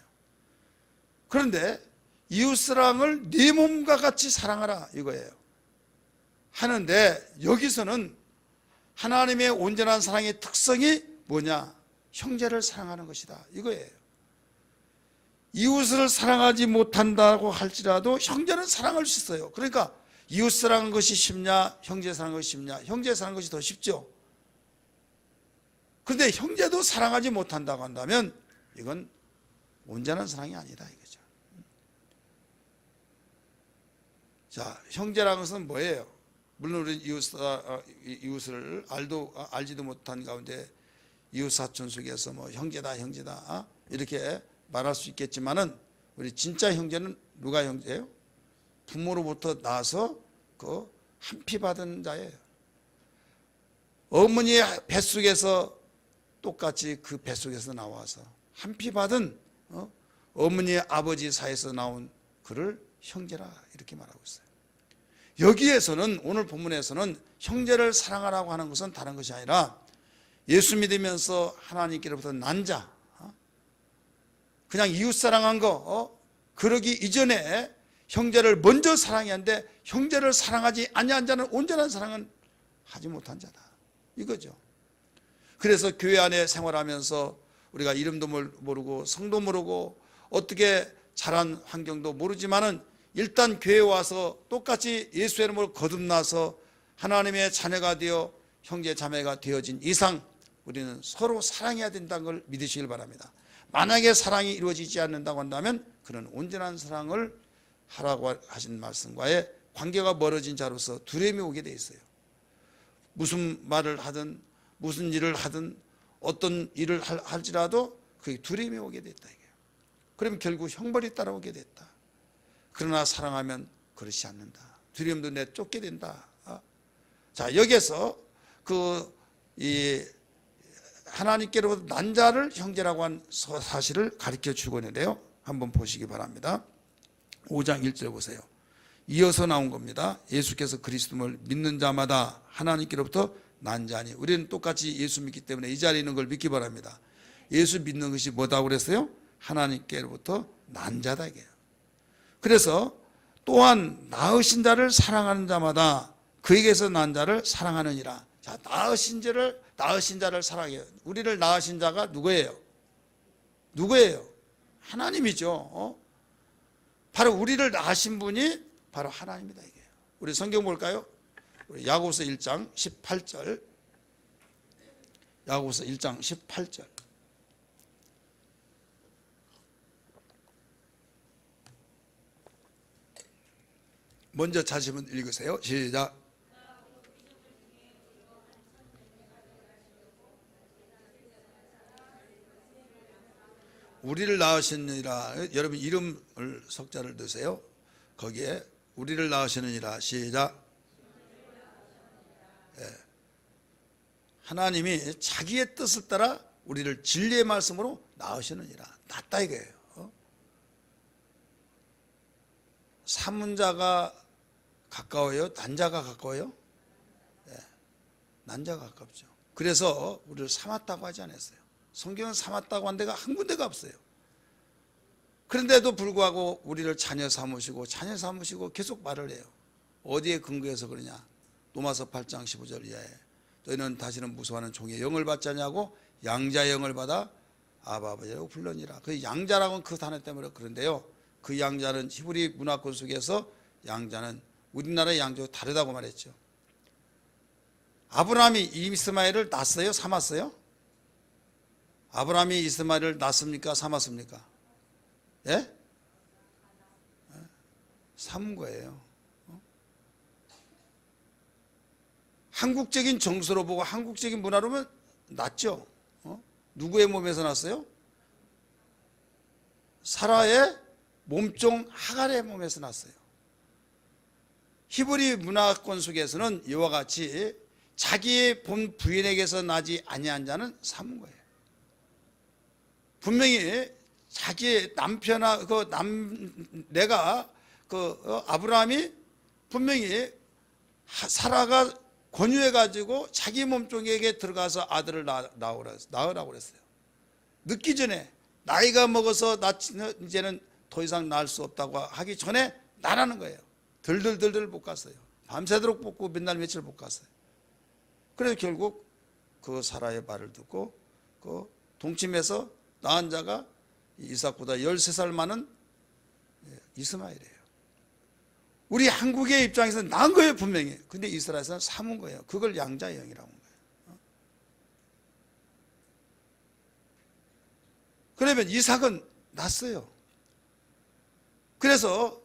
Speaker 1: 그런데 이웃 사랑을 네 몸과 같이 사랑하라 이거예요. 하는데 여기서는 하나님의 온전한 사랑의 특성이 뭐냐? 형제를 사랑하는 것이다 이거예요. 이웃을 사랑하지 못한다고 할지라도 형제는 사랑할 수 있어요. 그러니까 이웃 사랑하는 것이 쉽냐, 형제 사랑하는 것이 쉽냐? 형제 사랑하는 것이 더 쉽죠. 그런데 형제도 사랑하지 못한다고 한다면 이건 온전한 사랑이 아니다 이거죠. 자, 형제라는 것은 뭐예요? 물론 우리 이웃을 알지도 못한 가운데 이웃 사촌 속에서 뭐 형제다 이렇게 말할 수 있겠지만은, 우리 진짜 형제는 누가 형제예요? 부모로부터 나서 그 한 피 받은 자예요. 어머니의 뱃속에서 똑같이 그 뱃속에서 나와서 한 피 받은 어머니의 아버지 사이에서 나온 그를 형제라 이렇게 말하고 있어요. 여기에서는, 오늘 본문에서는 형제를 사랑하라고 하는 것은 다른 것이 아니라 예수 믿으면서 하나님께로부터 난 자, 그냥 이웃 사랑한 거 그러기 이전에 형제를 먼저 사랑해야 하는데, 형제를 사랑하지 아니한 자는 온전한 사랑은 하지 못한 자다 이거죠. 그래서 교회 안에 생활하면서 우리가 이름도 모르고 성도 모르고 어떻게 자란 환경도 모르지만은, 일단 교회에 와서 똑같이 예수의 이름으로 거듭나서 하나님의 자녀가 되어 형제 자매가 되어진 이상 우리는 서로 사랑해야 된다는 걸 믿으시길 바랍니다. 만약에 사랑이 이루어지지 않는다고 한다면 그는 온전한 사랑을 하라고 하신 말씀과의 관계가 멀어진 자로서 두려움이 오게 돼 있어요. 무슨 말을 하든 무슨 일을 하든 어떤 일을 할지라도 그게 두려움이 오게 됐다 이게요. 그러면 결국 형벌이 따라오게 됐다. 그러나 사랑하면 그렇지 않는다. 두려움도 내쫓게 된다. 자, 여기에서 하나님께로부터 난 자를 형제라고 한 사실을 가르쳐 주고 있는데요. 한번 보시기 바랍니다. 5장 1절 보세요. 이어서 나온 겁니다. 예수께서 그리스도를 믿는 자마다 하나님께로부터 난 자니. 우리는 똑같이 예수 믿기 때문에 이 자리에 있는 걸 믿기 바랍니다. 예수 믿는 것이 뭐다고 그랬어요? 하나님께로부터 난 자다 이게요. 그래서 또한 낳으신 자를 사랑하는 자마다 그에게서 난 자를 사랑하느니라. 자, 낳으신 자를 사랑해요. 우리를 낳으신 자가 누구예요? 하나님이죠. 바로 우리를 낳으신 분이 바로 하나님이다 이게요. 우리 성경 볼까요? 우리 야고보서 1장 18절. 야고보서 1장 18절. 먼저 찾으면 읽으세요. 시작. 우리를 낳으시느니라. 여러분 이름을 석자를 넣으세요. 거기에 우리를 낳으시느니라. 시작. 네. 하나님이 자기의 뜻을 따라 우리를 진리의 말씀으로 낳으시느니라. 낳다 이거예요. 삼문자가 가까워요? 난자가 가까워요? 네. 난자가 가깝죠. 그래서 우리를 삼았다고 하지 않았어요. 성경은 삼았다고 한 데가 한 군데가 없어요. 그런데도 불구하고 우리를 자녀 삼으시고 계속 말을 해요. 어디에 근거해서 그러냐? 로마서 8장 15절 이하에 너희는 다시는 무서워하는 종의 영을 받지 않냐고 양자의 영을 받아 아바 아버지라고 불러니라. 그 양자라고는 그 단어 때문에 그런데요. 그 양자는 히브리 문화권 속에서 양자는 우리나라의 양자와 다르다고 말했죠. 아브라함이 이스마엘을 낳았어요? 삼았어요? 아브라함이 이스마엘을 낳습니까? 삼았습니까? 예? 삼은 거예요. 한국적인 정서로 보고 한국적인 문화로 보면 낳죠. 누구의 몸에서 났어요? 사라의 몸종 하갈의 몸에서 났어요. 히브리 문화권 속에서는 이와 같이 자기의 본 부인에게서 나지 아니한 자는 삼은 거예요. 분명히 자기 남편아 내가 아브라함이 분명히 사라가 권유해 가지고 자기 몸종에게 들어가서 아들을 낳으라고 그랬어요. 늦기 전에 나이가 먹어서 이제는 더 이상 낳을 수 없다고 하기 전에 나라는 거예요. 들들들들 못 갔어요. 밤새도록 볶고 맨날 며칠 못 갔어요. 그래서 결국 그 사라의 말을 듣고 그 동침해서 낳은 자가 이삭보다 13살 많은 이스마엘이에요. 우리 한국의 입장에서는 낳은 거예요, 분명히. 근데 이스라엘에서는 삼은 거예요. 그걸 양자의 영이라고 하는 거예요. 그러면 이삭은 낳았어요. 그래서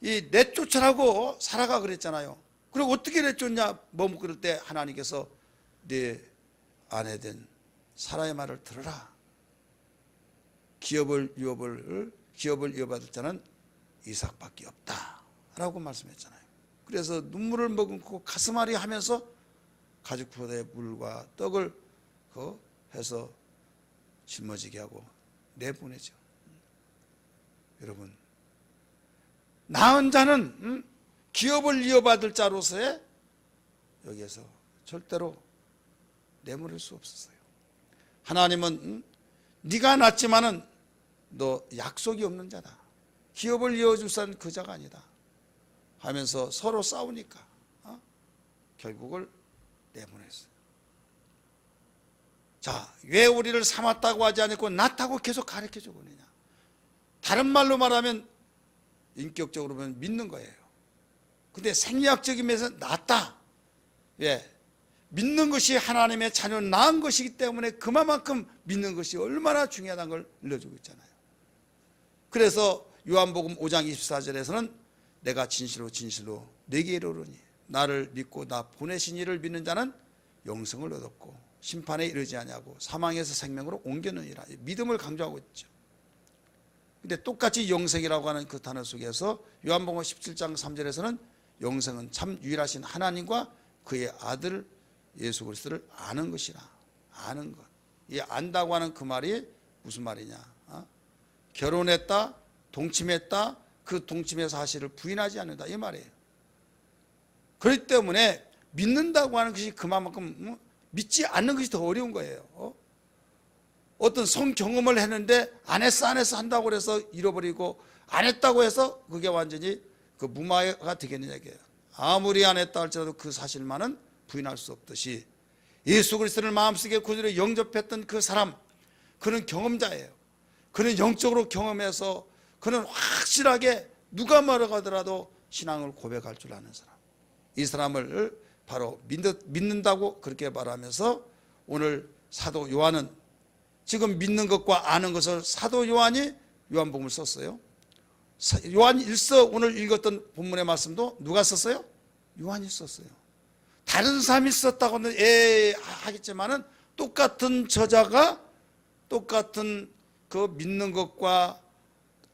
Speaker 1: 이 내쫓으라고 사라가 그랬잖아요. 그리고 어떻게 내쫓냐? 그럴 때 하나님께서 네 아내 된 사라의 말을 들어라. 기업을 이어받을 자는 이삭밖에 없다 라고 말씀했잖아요. 그래서 눈물을 머금고 가슴앓이 하면서 가죽 포대에 물과 떡을 해서 짊어지게 하고 내보내죠. 여러분, 낳은 자는 기업을 이어받을 자로서의 여기에서 절대로 내모를 수 없었어요. 하나님은 네가 낳지만은 너 약속이 없는 자다. 기업을 이어줄 자는 그 자가 아니다 하면서 서로 싸우니까 결국을 내보냈어요. 자, 왜 우리를 삼았다고 하지 않고 낳다고 계속 가르쳐주고 그러냐? 다른 말로 말하면 인격적으로 보면 믿는 거예요. 근데 생리학적인 면에서 낳았다. 왜? 믿는 것이 하나님의 자녀 낳은 것이기 때문에 그만큼 믿는 것이 얼마나 중요하다는 걸 알려주고 있잖아요. 그래서 요한복음 5장 24절에서는 내가 진실로 네게 이르노니 나를 믿고 나 보내신 이를 믿는 자는 영생을 얻었고 심판에 이르지 아니하고 사망에서 생명으로 옮겨느니라. 믿음을 강조하고 있죠. 근데 똑같이 영생이라고 하는 그 단어 속에서 요한복음 17장 3절에서는 영생은 참 유일하신 하나님과 그의 아들 예수 그리스도를 아는 것이라. 아는 것. 이 안다고 하는 그 말이 무슨 말이냐? 결혼했다, 동침했다, 그 동침의 사실을 부인하지 않는다 이 말이에요. 그렇기 때문에 믿는다고 하는 것이 그만큼 믿지 않는 것이 더 어려운 거예요. 어떤 성경험을 했는데 안 했어 한다고 해서 잃어버리고 안 했다고 해서 그게 완전히 그 무마가 되겠느냐 이게요. 아무리 안 했다 할지라도 그 사실만은 부인할 수 없듯이 예수 그리스도를 마음속에 구주로 영접했던 그 사람, 그는 경험자예요. 그는 영적으로 경험해서 그는 확실하게 누가 뭐라고 하더라도 신앙을 고백할 줄 아는 사람. 이 사람을 바로 믿는다고 그렇게 말하면서 오늘 사도 요한은 지금 믿는 것과 아는 것을 사도 요한이 요한복음을 썼어요. 요한 1서 오늘 읽었던 본문의 말씀도 누가 썼어요? 요한이 썼어요. 다른 사람이 썼다고는 하겠지만은 똑같은 저자가 똑같은 그 믿는 것과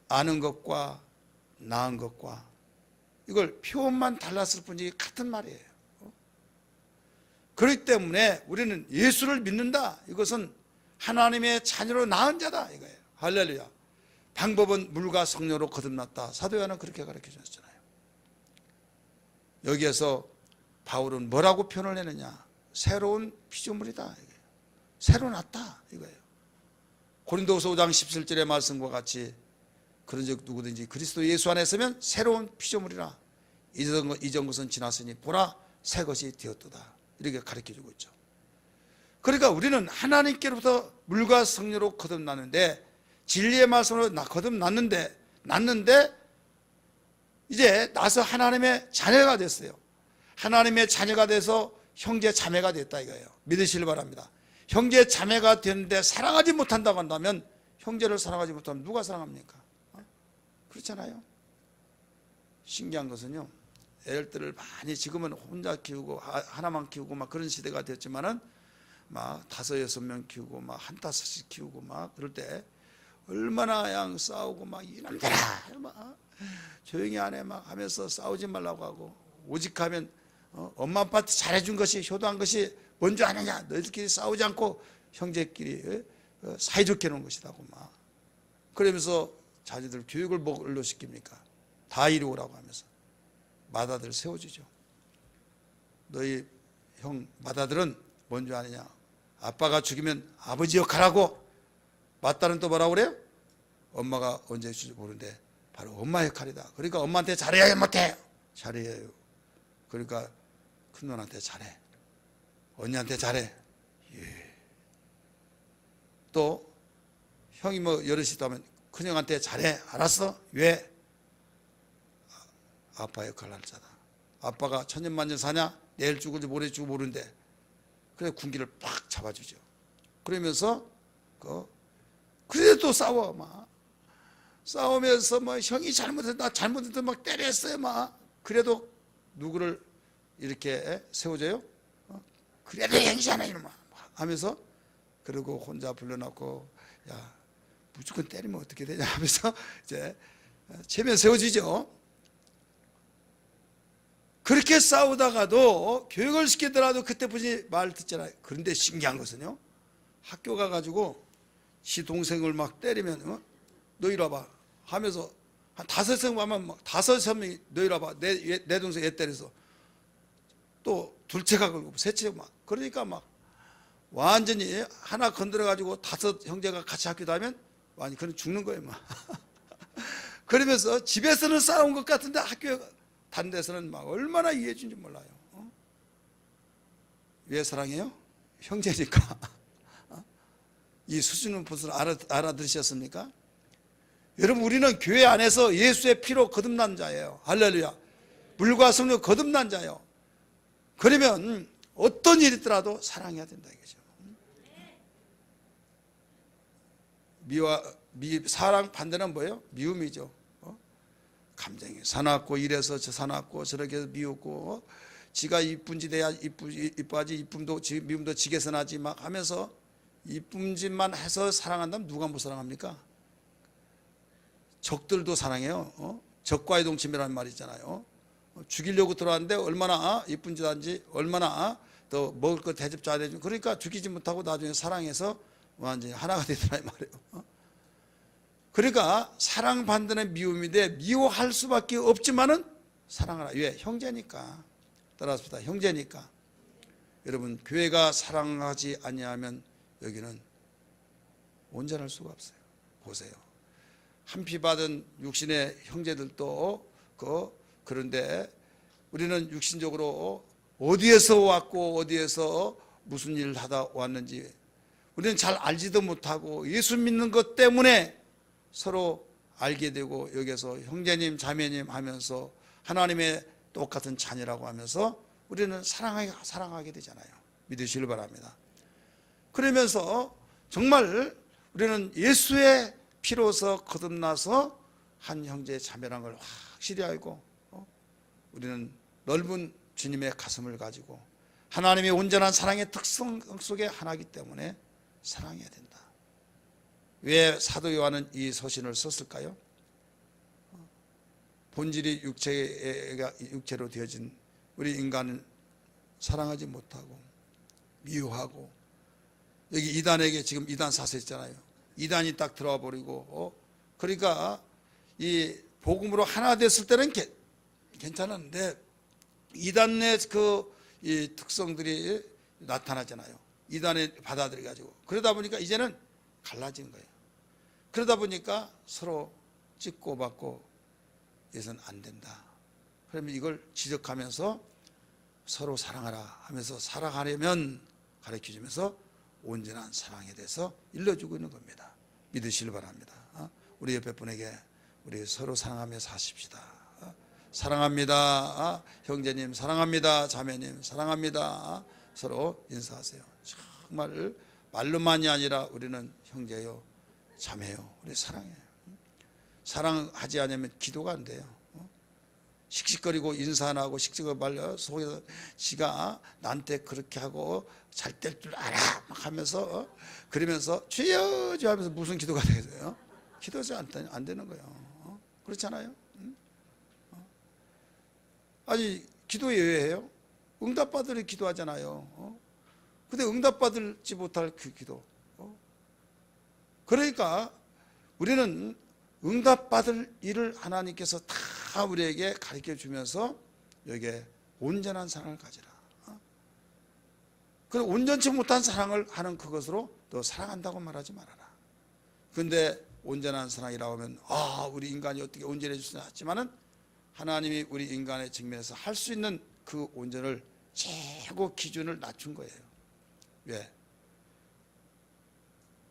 Speaker 1: 아는 것과 낳은 것과 이걸 표현만 달랐을 뿐이지 같은 말이에요. 그렇기 때문에 우리는 예수를 믿는다. 이것은 하나님의 자녀로 낳은 자다 이거예요. 할렐루야. 방법은 물과 성령으로 거듭났다. 사도 요한은 그렇게 가르쳐 주셨잖아요. 여기에서 바울은 뭐라고 표현을 했느냐? 새로운 피조물이다 이거예요. 새로 났다 이거예요. 고린도후서 5장 17절의 말씀과 같이 그런즉 누구든지 그리스도 예수 안에 있으면 새로운 피조물이라. 이전 것은 지났으니 보라 새 것이 되었도다. 이렇게 가르쳐주고 있죠. 그러니까 우리는 하나님께로부터 물과 성령으로 거듭났는데 진리의 말씀으로 거듭났는데 이제 나서 하나님의 자녀가 됐어요. 하나님의 자녀가 돼서 형제 자매가 됐다 이거예요. 믿으시길 바랍니다. 형제 자매가 됐는데 사랑하지 못한다고 한다면 형제를 사랑하지 못하면 누가 사랑합니까? 그렇잖아요. 신기한 것은요, 애들을 많이 지금은 혼자 키우고 하나만 키우고 막 그런 시대가 됐지만은 막 5, 6명 키우고 막 한 5씩 키우고 막 그럴 때 얼마나 양 싸우고 막 이놈들아 막 조용히 하네 막 하면서 싸우지 말라고 하고 오직 하면 엄마 아빠한테 잘해준 것이 효도한 것이 뭔지 아느냐, 너희들끼리 싸우지 않고 형제끼리 사이좋게 노는 것이라고 막 그러면서 자녀들 교육을 뭘로 시킵니까? 다 이루오라고 하면서 맏아들 세워주죠. 너희 형 맏아들은 뭔지 아느냐? 아빠가 죽이면 아버지 역할하고, 맏딸은 또 뭐라고 그래요? 엄마가 언제 해줄지 모르는데 바로 엄마 역할이다. 그러니까 엄마한테 잘해야 못해? 잘해요. 그러니까 큰 누나한테 잘해, 언니한테 잘해. 예. 또 형이 뭐 여럿이 있다면 큰형한테 잘해. 알았어? 왜? 아빠 역할을 하잖아. 아빠가 천년만년 사냐? 내일 죽을지 모레 죽을지 모르는데, 그래 군기를 팍 잡아주죠. 그러면서 그래도 싸워. 막 싸우면서 뭐 형이 잘못했다, 나 잘못했다 막 때렸어요. 막 그래도 누구를 이렇게 세워줘요? 그래도 형이잖아 이놈아 하면서, 그리고 혼자 불러놓고 야 무조건 때리면 어떻게 되냐 하면서 이제 체면 세워주죠. 그렇게 싸우다가도 교육을 시키더라도 그때 부지 말 듣잖아요. 그런데 신기한 것은요, 학교 가가지고 지 동생을 막 때리면 너 이리 와봐 하면서 한 5명 가면 막 5명이 너 이리 와봐, 내 동생 얘 때려서 또 둘째가 걸고 셋째가 막, 그러니까 막 완전히 하나 건드려가지고 5 형제가 같이 학교 다니면 완전히 그는 죽는 거예요 막. 그러면서 집에서는 싸운 것 같은데 학교 다른 데서는 막 얼마나 이해해 준지 몰라요. 왜 사랑해요? 형제니까. 이 수준은 무슨 알아들으셨습니까? 여러분, 우리는 교회 안에서 예수의 피로 거듭난 자예요. 할렐루야. 물과 성령 거듭난 자예요. 그러면 어떤 일이 있더라도 사랑해야 된다 이거죠. 사랑 반대는 뭐예요? 미움이죠. 감정이 사납고, 이래서 저 사납고 저렇게 해서 미웠고, 지가 이쁜지 돼야 이뻐하지, 미움도 지게서 나지 막 하면서 이쁨짓만 해서 사랑한다면 누가 못 사랑합니까? 적들도 사랑해요. 적과의 동침이라는 말이 있잖아요. 죽이려고 들어왔는데 얼마나 이쁜 짓 한지, 얼마나 더 먹을 거 대접 잘해주고, 그러니까 죽이지 못하고 나중에 사랑해서 완전히 하나가 되더라 이 말이에요. 그러니까 사랑받는 미움인데 미워할 수밖에 없지만은 사랑하라. 왜? 형제니까. 따라서 형제니까. 여러분, 교회가 사랑하지 아니하면 여기는 온전할 수가 없어요. 보세요. 한 피 받은 육신의 형제들도 그런데 우리는 육신적으로 어디에서 왔고 어디에서 무슨 일을 하다 왔는지 우리는 잘 알지도 못하고, 예수 믿는 것 때문에 서로 알게 되고, 여기서 형제님 자매님 하면서 하나님의 똑같은 자녀라고 하면서 우리는 사랑하게 되잖아요. 믿으시길 바랍니다. 그러면서 정말 우리는 예수의 피로서 거듭나서 한 형제 자매라는 걸 확실히 알고, 우리는 넓은 주님의 가슴을 가지고 하나님의 온전한 사랑의 특성 속에 하나이기 때문에 사랑해야 된다. 왜 사도 요한은 이 서신을 썼을까요? 본질이 육체로 되어진 우리 인간은 사랑하지 못하고 미워하고, 여기 이단에게 지금 이단 사세 있잖아요. 이단이 딱 들어와 버리고, 그러니까 이 복음으로 하나 됐을 때는 괜찮았는데 이단의 이 특성들이 나타나잖아요. 이단에 받아들여 가지고, 그러다 보니까 이제는 갈라진 거예요. 그러다 보니까 서로 찍고 받고 해서는 안 된다. 그러면 이걸 지적하면서 서로 사랑하라 하면서, 사랑하려면 가르쳐주면서 온전한 사랑에 대해서 일러주고 있는 겁니다. 믿으시길 바랍니다. 우리 옆에 분에게 우리 서로 사랑하며 사십시다. 사랑합니다. 형제님 사랑합니다. 자매님 사랑합니다. 서로 인사하세요. 정말 말로만이 아니라 우리는 형제요 자매요, 우리 사랑해요. 사랑하지 않으면 기도가 안 돼요. 씩씩거리고 인사 안 하고 씩씩을 말려 속에서 지가 나한테 그렇게 하고 잘 될 줄 알아 막 하면서 그러면서 주여 주여 하면서 무슨 기도가 되겠어요? 기도하지 안 되는 거예요. 그렇잖아요. 아니, 기도에 왜 해요? 응답받으려 기도하잖아요. 근데 응답받지 못할 그 기도. 그러니까 우리는 응답받을 일을 하나님께서 다 우리에게 가르쳐 주면서 여기에 온전한 사랑을 가지라. 그 온전치 못한 사랑을 하는 그것으로 너 사랑한다고 말하지 말아라. 그런데 온전한 사랑이라고 하면 우리 인간이 어떻게 온전해질 수는 없지만은 하나님이 우리 인간의 측면에서 할 수 있는 그 온전을 최고 기준을 낮춘 거예요. 왜?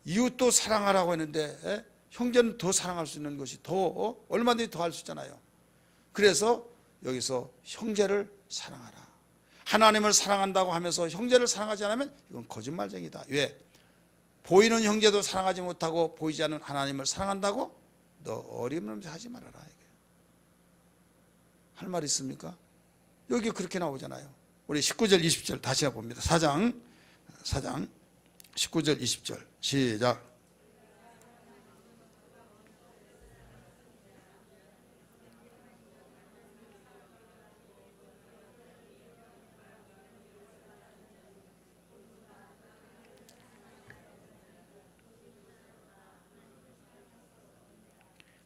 Speaker 1: 이웃도 사랑하라고 했는데 형제는 더 사랑할 수 있는 것이 더 얼마든지 더 할 수 있잖아요. 그래서 여기서 형제를 사랑하라. 하나님을 사랑한다고 하면서 형제를 사랑하지 않으면 이건 거짓말쟁이다. 왜? 보이는 형제도 사랑하지 못하고 보이지 않는 하나님을 사랑한다고? 너 어림없이 하지 말아라. 할 말 있습니까? 여기 그렇게 나오잖아요. 우리 19절 20절 다시 해봅니다. 4장 19절 20절 시작.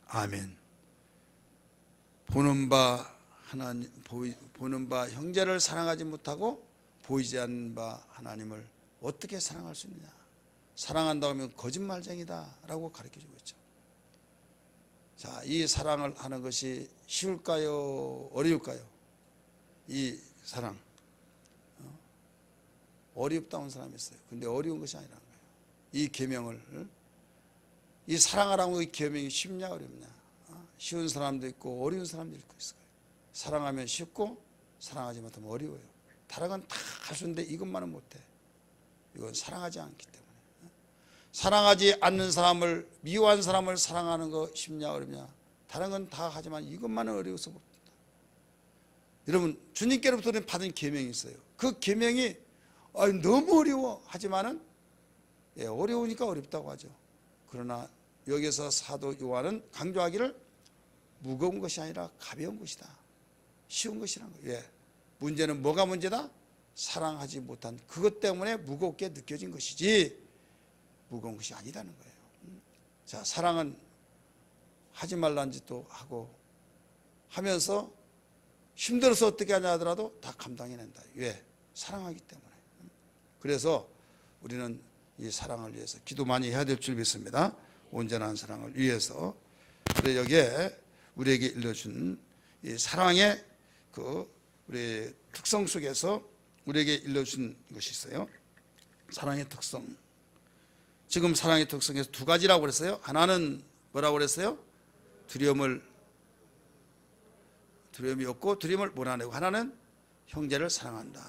Speaker 1: 아멘. 보는 바 형제를 사랑하지 못하고 보이지 않는 바 하나님을 어떻게 사랑할 수 있느냐? 사랑한다고 하면 거짓말쟁이다 라고 가르쳐주고 있죠. 자, 이 사랑을 하는 것이 쉬울까요? 어려울까요? 이 사랑 어렵다는 사람이 있어요. 근데 어려운 것이 아니라는 거예요. 이 계명을, 이 사랑하라고 이 계명이 쉽냐 어렵냐? 쉬운 사람도 있고 어려운 사람도 있을 거예요. 사랑하면 쉽고 사랑하지 못하면 어려워요. 다른 건 다 할 수 있는데 이것만은 못해. 이건 사랑하지 않기 때문에. 사랑하지 않는 사람을, 미워한 사람을 사랑하는 거 쉽냐 어렵냐? 다른 건 다 하지만 이것만은 어려워서 못한다. 여러분, 주님께로부터 받은 계명이 있어요. 그 계명이 너무 어려워 하지만은 어려우니까 어렵다고 하죠. 그러나 여기서 사도 요한은 강조하기를 무거운 것이 아니라 가벼운 것이다. 쉬운 것이라는 거예요. 문제는 뭐가 문제다? 사랑하지 못한 그것 때문에 무겁게 느껴진 것이지 무거운 것이 아니라는 거예요. 자, 사랑은 하지 말라는 짓도 하고 하면서 힘들어서 어떻게 하냐 하더라도 다 감당해낸다. 왜? 사랑하기 때문에. 그래서 우리는 이 사랑을 위해서 기도 많이 해야 될 줄 믿습니다. 온전한 사랑을 위해서. 그래서 여기에 우리에게 일러준 이 사랑의 그 우리 특성 속에서 우리에게 일러준 것이 있어요. 사랑의 특성. 지금 사랑의 특성에서 두 가지라고 그랬어요. 하나는 뭐라고 그랬어요? 두려움이 없고 두려움을 몰아내고, 하나는 형제를 사랑한다.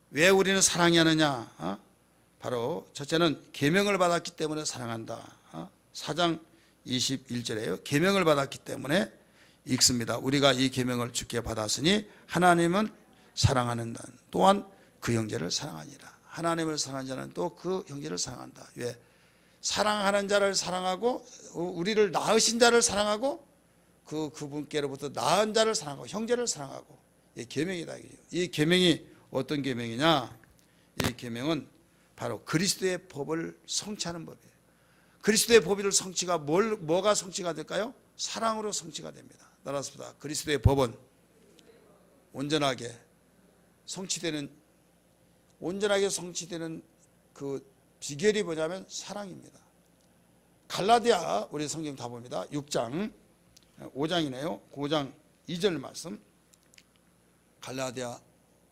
Speaker 1: 왜 우리는 사랑하느냐? 바로 첫째는 계명을 받았기 때문에 사랑한다. 4장 21절에요. 계명을 받았기 때문에 읽습니다. 우리가 이 계명을 주께 받았으니 하나님은 사랑하는다. 또한 그 형제를 사랑하니라. 하나님을 사랑하는 자는 또 그 형제를 사랑한다. 왜? 사랑하는 자를 사랑하고 우리를 낳으신 자를 사랑하고 그분께로부터 낳은 자를 사랑하고 형제를 사랑하고, 이 계명이다. 이 계명이 어떤 계명이냐? 이 계명은 바로 그리스도의 법을 성취하는 법이에요. 그리스도의 법의 성취가 뭐가 성취가 될까요? 사랑으로 성취가 됩니다. 따라서 그리스도의 법은 온전하게 성취되는 그 비결이 뭐냐면 사랑입니다. 갈라디아 우리 성경 다 봅니다. 6장 5장이네요. 5장 2절 말씀. 갈라디아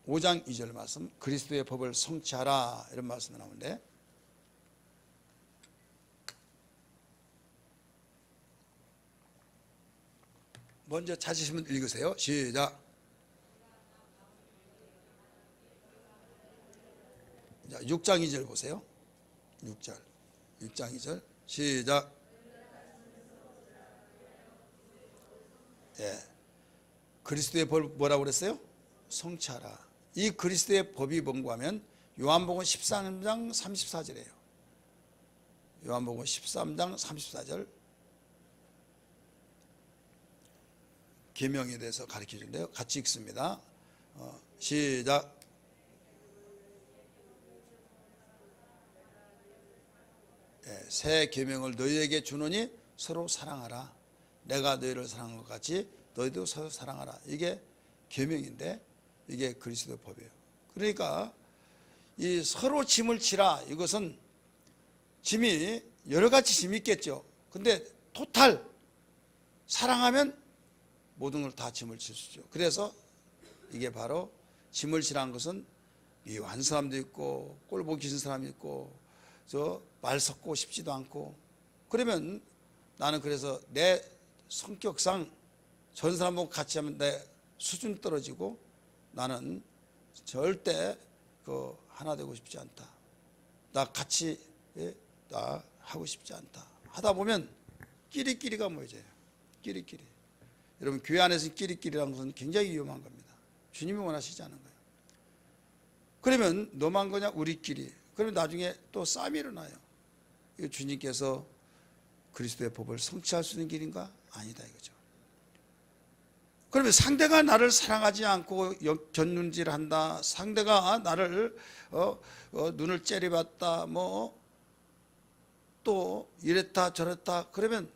Speaker 1: 5장 2절 말씀. 그리스도의 법을 성취하라 이런 말씀이 나오는데, 먼저 찾으시면 읽으세요. 시작. 자, 6장 2절 보세요. 6장 2절 시작. 그리스도의 법 뭐라고 그랬어요? 성취하라. 이 그리스도의 법이 뭔가 하면 요한복음 13장 34절이에요. 요한복음 13장 34절 계명에 대해서 가르쳐 준대요. 같이 읽습니다. 시작. 새 계명을 너희에게 주노니 서로 사랑하라. 내가 너희를 사랑한 것 같이 너희도 서로 사랑하라. 이게 계명인데 이게 그리스도의 법이에요. 그러니까 이 서로 짐을 지라. 이것은 짐이 여러 가지 짐이 있겠죠. 근데 토탈 사랑하면 모든 걸 다 짐을 질 수 있죠. 그래서 이게 바로 짐을 지라는 것은 미워한 사람도 있고 꼴보기 싫은 사람이 있고 저 말 섞고 싶지도 않고 그러면 나는 그래서 내 성격상 전 사람하고 같이 하면 내 수준 떨어지고 나는 절대 그 하나 되고 싶지 않다. 나 같이 나 하고 싶지 않다. 하다 보면 끼리끼리가 모여져요. 끼리끼리. 여러분 교회 안에서 끼리끼리라는 것은 굉장히 위험한 겁니다. 주님이 원하시지 않은 거예요. 그러면 너만 거냐 우리끼리. 그러면 나중에 또 싸움이 일어나요. 이거 주님께서 그리스도의 법을 성취할 수 있는 길인가? 아니다 이거죠. 그러면 상대가 나를 사랑하지 않고 곁눈질한다. 상대가 나를 눈을 째려봤다. 뭐 또 이랬다 저랬다. 그러면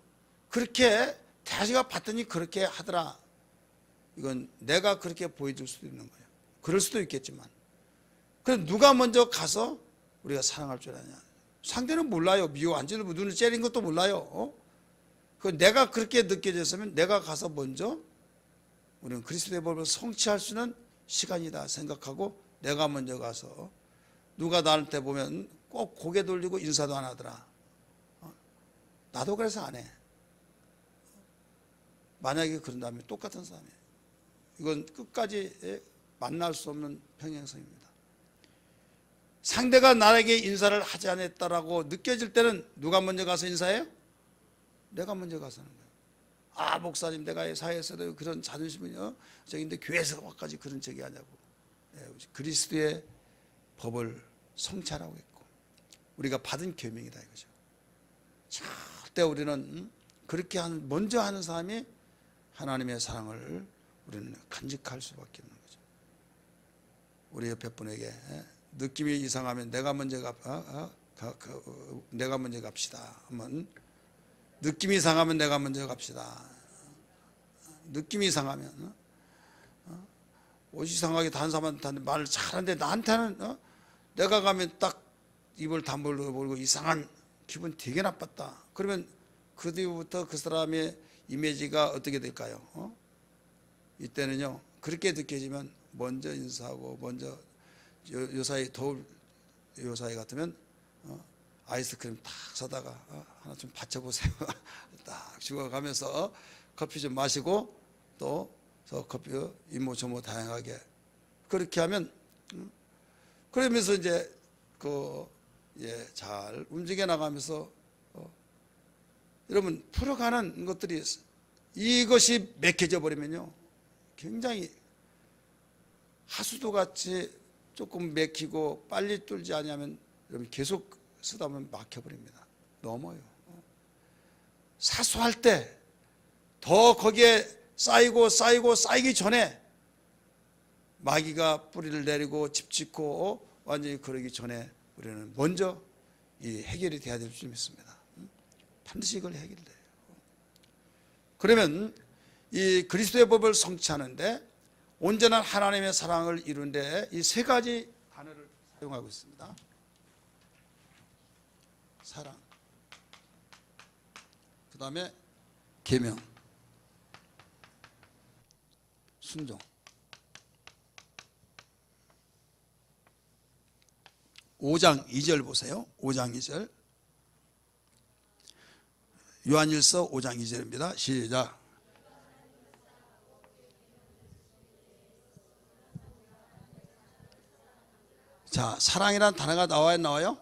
Speaker 1: 그렇게 대가가 봤더니 그렇게 하더라. 이건 내가 그렇게 보여줄 수도 있는 거예요. 그럴 수도 있겠지만. 그럼 누가 먼저 가서 우리가 사랑할 줄 아냐? 상대는 몰라요. 미워 안 지르고 눈을 째린 것도 몰라요. 그 내가 그렇게 느껴졌으면 내가 가서 먼저 우리는 그리스도의 법을 성취할 수 있는 시간이다 생각하고 내가 먼저 가서 누가 나한테 보면 꼭 고개 돌리고 인사도 안 하더라. 나도 그래서 안 해. 만약에 그런다면 똑같은 사람이에요. 이건 끝까지 만날 수 없는 평행선입니다. 상대가 나에게 인사를 하지 않았다라고 느껴질 때는 누가 먼저 가서 인사해요? 내가 먼저 가서 하는 거예요. 아 목사님 내가 사회에서도 그런 자존심은요 저기인데 교회에서까지 그런 적이 하냐고. 그리스도의 법을 성취하라고 했고 우리가 받은 계명이다 이거죠. 절대 우리는 그렇게 먼저 하는 사람이 하나님의 사랑을 우리는 간직할 수밖에 없는 거죠. 우리 옆에 분에게 느낌이 이상하면 내가 먼저 내가 먼저 갑시다 하면 느낌이 이상하면 내가 먼저 갑시다. 느낌이 이상하면 옷이 이상하게 다른 사람한테 말을 잘하는데 나한테는 내가 가면 딱 입을 다물고 이상한 기분 되게 나빴다. 그러면 그 뒤부터 그 사람의 이미지가 어떻게 될까요? 이때는요 그렇게 느껴지면 먼저 인사하고 먼저 요사이 더울 요사이 같으면 아이스크림 딱 사다가 하나 좀 받쳐보세요. 딱 죽어가면서 커피 좀 마시고 또 커피 이모저모 다양하게 그렇게 하면 그러면서 이제 잘 움직여 나가면서 여러분 풀어가는 것들이 이것이 맥혀져 버리면요 굉장히 하수도 같이 조금 맥히고 빨리 뚫지 않으면 여러분 계속 쓰다 보면 막혀버립니다. 넘어요. 사수할 때 더 거기에 쌓이기 전에 마귀가 뿌리를 내리고 집 짓고 완전히 그러기 전에 우리는 먼저 이 해결이 돼야 될 줄 믿습니다. 반드시 이걸 해결돼요. 그러면 이 그리스도의 법을 성취하는데 온전한 하나님의 사랑을 이루는데 이 세 가지 단어를 사용하고 있습니다. 사랑, 그 다음에 계명, 순종. (5장 2절) 보세요. 5장 2절. 요한일서 5장 2절입니다. 시작. 자, 사랑이란 단어가 나와야 나와요?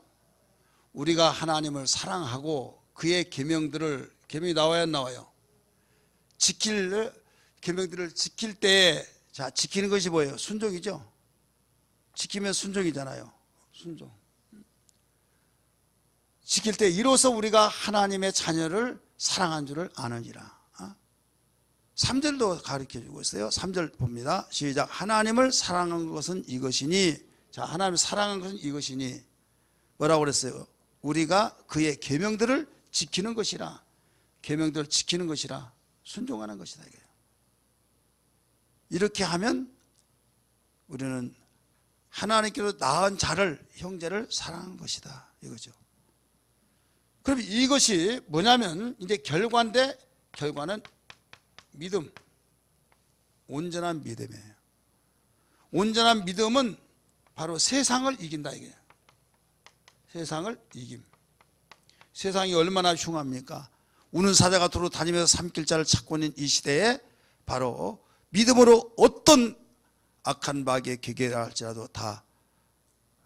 Speaker 1: 우리가 하나님을 사랑하고 그의 계명이 나와야 나와요. 계명들을 지킬 때, 자, 지키는 것이 뭐예요? 순종이죠. 지키면 순종이잖아요. 순종. 지킬 때 이로써 우리가 하나님의 자녀를 사랑한 줄을 아느니라. 3절도 가르쳐주고 있어요. 3절 봅니다. 시작. 하나님을 사랑한 것은 이것이니. 자, 하나님을 사랑한 것은 이것이니. 뭐라고 그랬어요? 우리가 그의 계명들을 지키는 것이라, 계명들을 지키는 것이라, 순종하는 것이다 이거예요. 이렇게 하면 우리는 하나님께로 나은 자를, 형제를 사랑한 것이다 이거죠. 그럼 이것이 뭐냐면 이제 결과인데, 결과는 믿음, 온전한 믿음이에요. 온전한 믿음은 바로 세상을 이긴다 이게요. 세상을 이김. 세상이 얼마나 흉합니까? 우는 사자가 도로 다니면서 삼킬자를 찾고 있는 이 시대에 바로 믿음으로 어떤 악한 마귀의 계계라 할지라도 다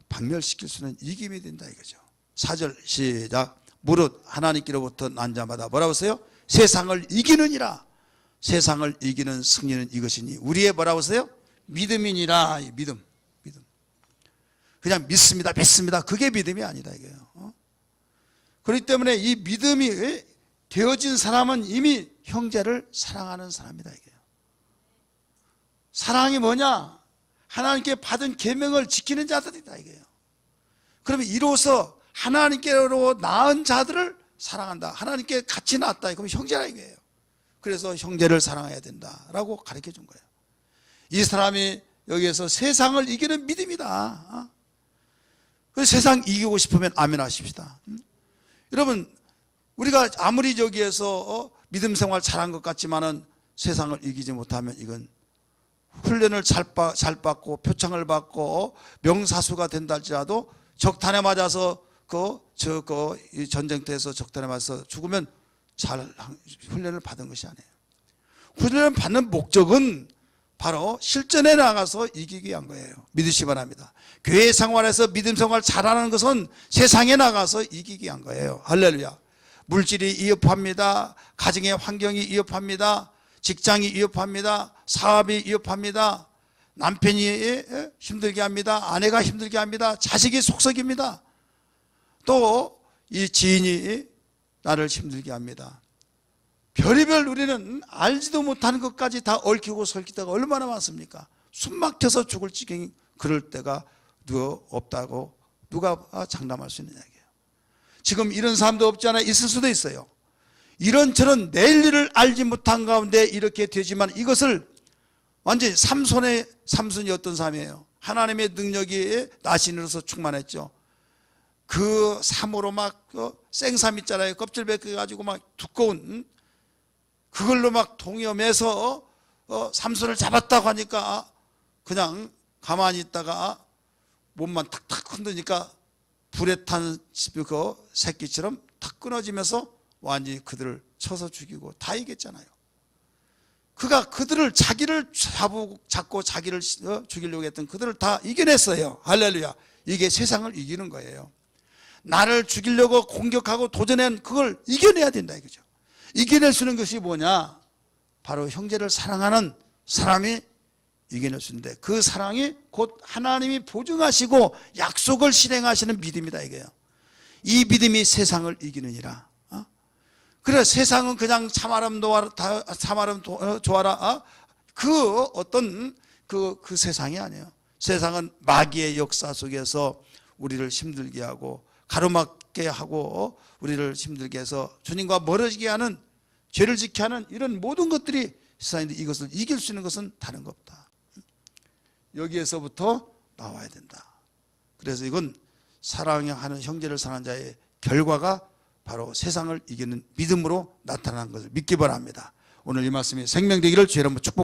Speaker 1: 박멸시킬 수는 이김이 된다 이거죠. 4절 시작. 무릇 하나님께로부터 난 자마다 뭐라고 써요? 세상을 이기느니라. 세상을 이기는 승리는 이것이니 우리의 뭐라고 써요? 믿음이니라. 믿음. 그냥 믿습니다, 믿습니다. 그게 믿음이 아니다 이거예요. 그렇기 때문에 이 믿음이 되어진 사람은 이미 형제를 사랑하는 사람이다 이게요. 사랑이 뭐냐? 하나님께 받은 계명을 지키는 자들이다 이게요. 그러면 이로써 하나님께로 나은 자들을 사랑한다. 하나님께 같이 낳았다. 그러면 형제라 이거예요. 그래서 형제를 사랑해야 된다라고 가르쳐 준 거예요. 이 사람이 여기에서 세상을 이기는 믿음이다. 그래서 세상 이기고 싶으면 아멘 하십시다. 여러분, 우리가 아무리 저기에서 믿음 생활 잘한 것 같지만은 세상을 이기지 못하면 이건 훈련을 잘 받고 표창을 받고 명사수가 된다 할지라도 적탄에 맞아서 이 전쟁터에서 적탄에 맞아서 죽으면 잘 훈련을 받은 것이 아니에요. 훈련을 받는 목적은 바로 실전에 나가서 이기기 위한 거예요. 믿으시기 바랍니다. 교회 생활에서 믿음 생활 잘하는 것은 세상에 나가서 이기기 위한 거예요. 할렐루야. 물질이 위협합니다. 가정의 환경이 위협합니다. 직장이 위협합니다. 사업이 위협합니다. 남편이 힘들게 합니다. 아내가 힘들게 합니다. 자식이 속썩입니다. 또 이 지인이 나를 힘들게 합니다. 별의별 우리는 알지도 못하는 것까지 다 얽히고 설키다가 얼마나 많습니까? 숨 막혀서 죽을 지경이 그럴 때가 없다고 누가 장담할 수 있느냐 이게요. 지금 이런 사람도 없지 않아 있을 수도 있어요. 이런저런 내일 일을 알지 못한 가운데 이렇게 되지만 이것을 완전히 삼손이 어떤 삶이에요. 하나님의 능력이 나신으로서 충만했죠. 그 삼으로 막 생삼 있잖아요. 껍질 벗겨가지고 막 두꺼운 그걸로 막 동여매서 삼손을 잡았다고 하니까 그냥 가만히 있다가 몸만 탁탁 흔드니까 불에 탄 그 새끼처럼 탁 끊어지면서 완전히 그들을 쳐서 죽이고 다 이겼잖아요. 그가 그들을 자기를 잡고 자기를 죽이려고 했던 그들을 다 이겨냈어요. 할렐루야. 이게 세상을 이기는 거예요. 나를 죽이려고 공격하고 도전한 그걸 이겨내야 된다 이거죠. 이겨낼 수 있는 것이 뭐냐? 바로 형제를 사랑하는 사람이 이겨낼 수 있는데 그 사랑이 곧 하나님이 보증하시고 약속을 실행하시는 믿음이다 이거예요. 이 믿음이 세상을 이기느니라. 그래 세상은 그냥 참아름 좋아라. 그 어떤 그 세상이 아니에요. 세상은 마귀의 역사 속에서 우리를 힘들게 하고 가로막게 하고 우리를 힘들게 해서 주님과 멀어지게 하는 죄를 지게 하는 이런 모든 것들이 세상인데 이것을 이길 수 있는 것은 다른 것 없다. 여기에서부터 나와야 된다. 그래서 이건 사랑하는 형제를 사랑하는 자의 결과가 바로 세상을 이기는 믿음으로 나타나는 것을 믿기 바랍니다. 오늘 이 말씀이 생명되기를 주의 이름으로 축복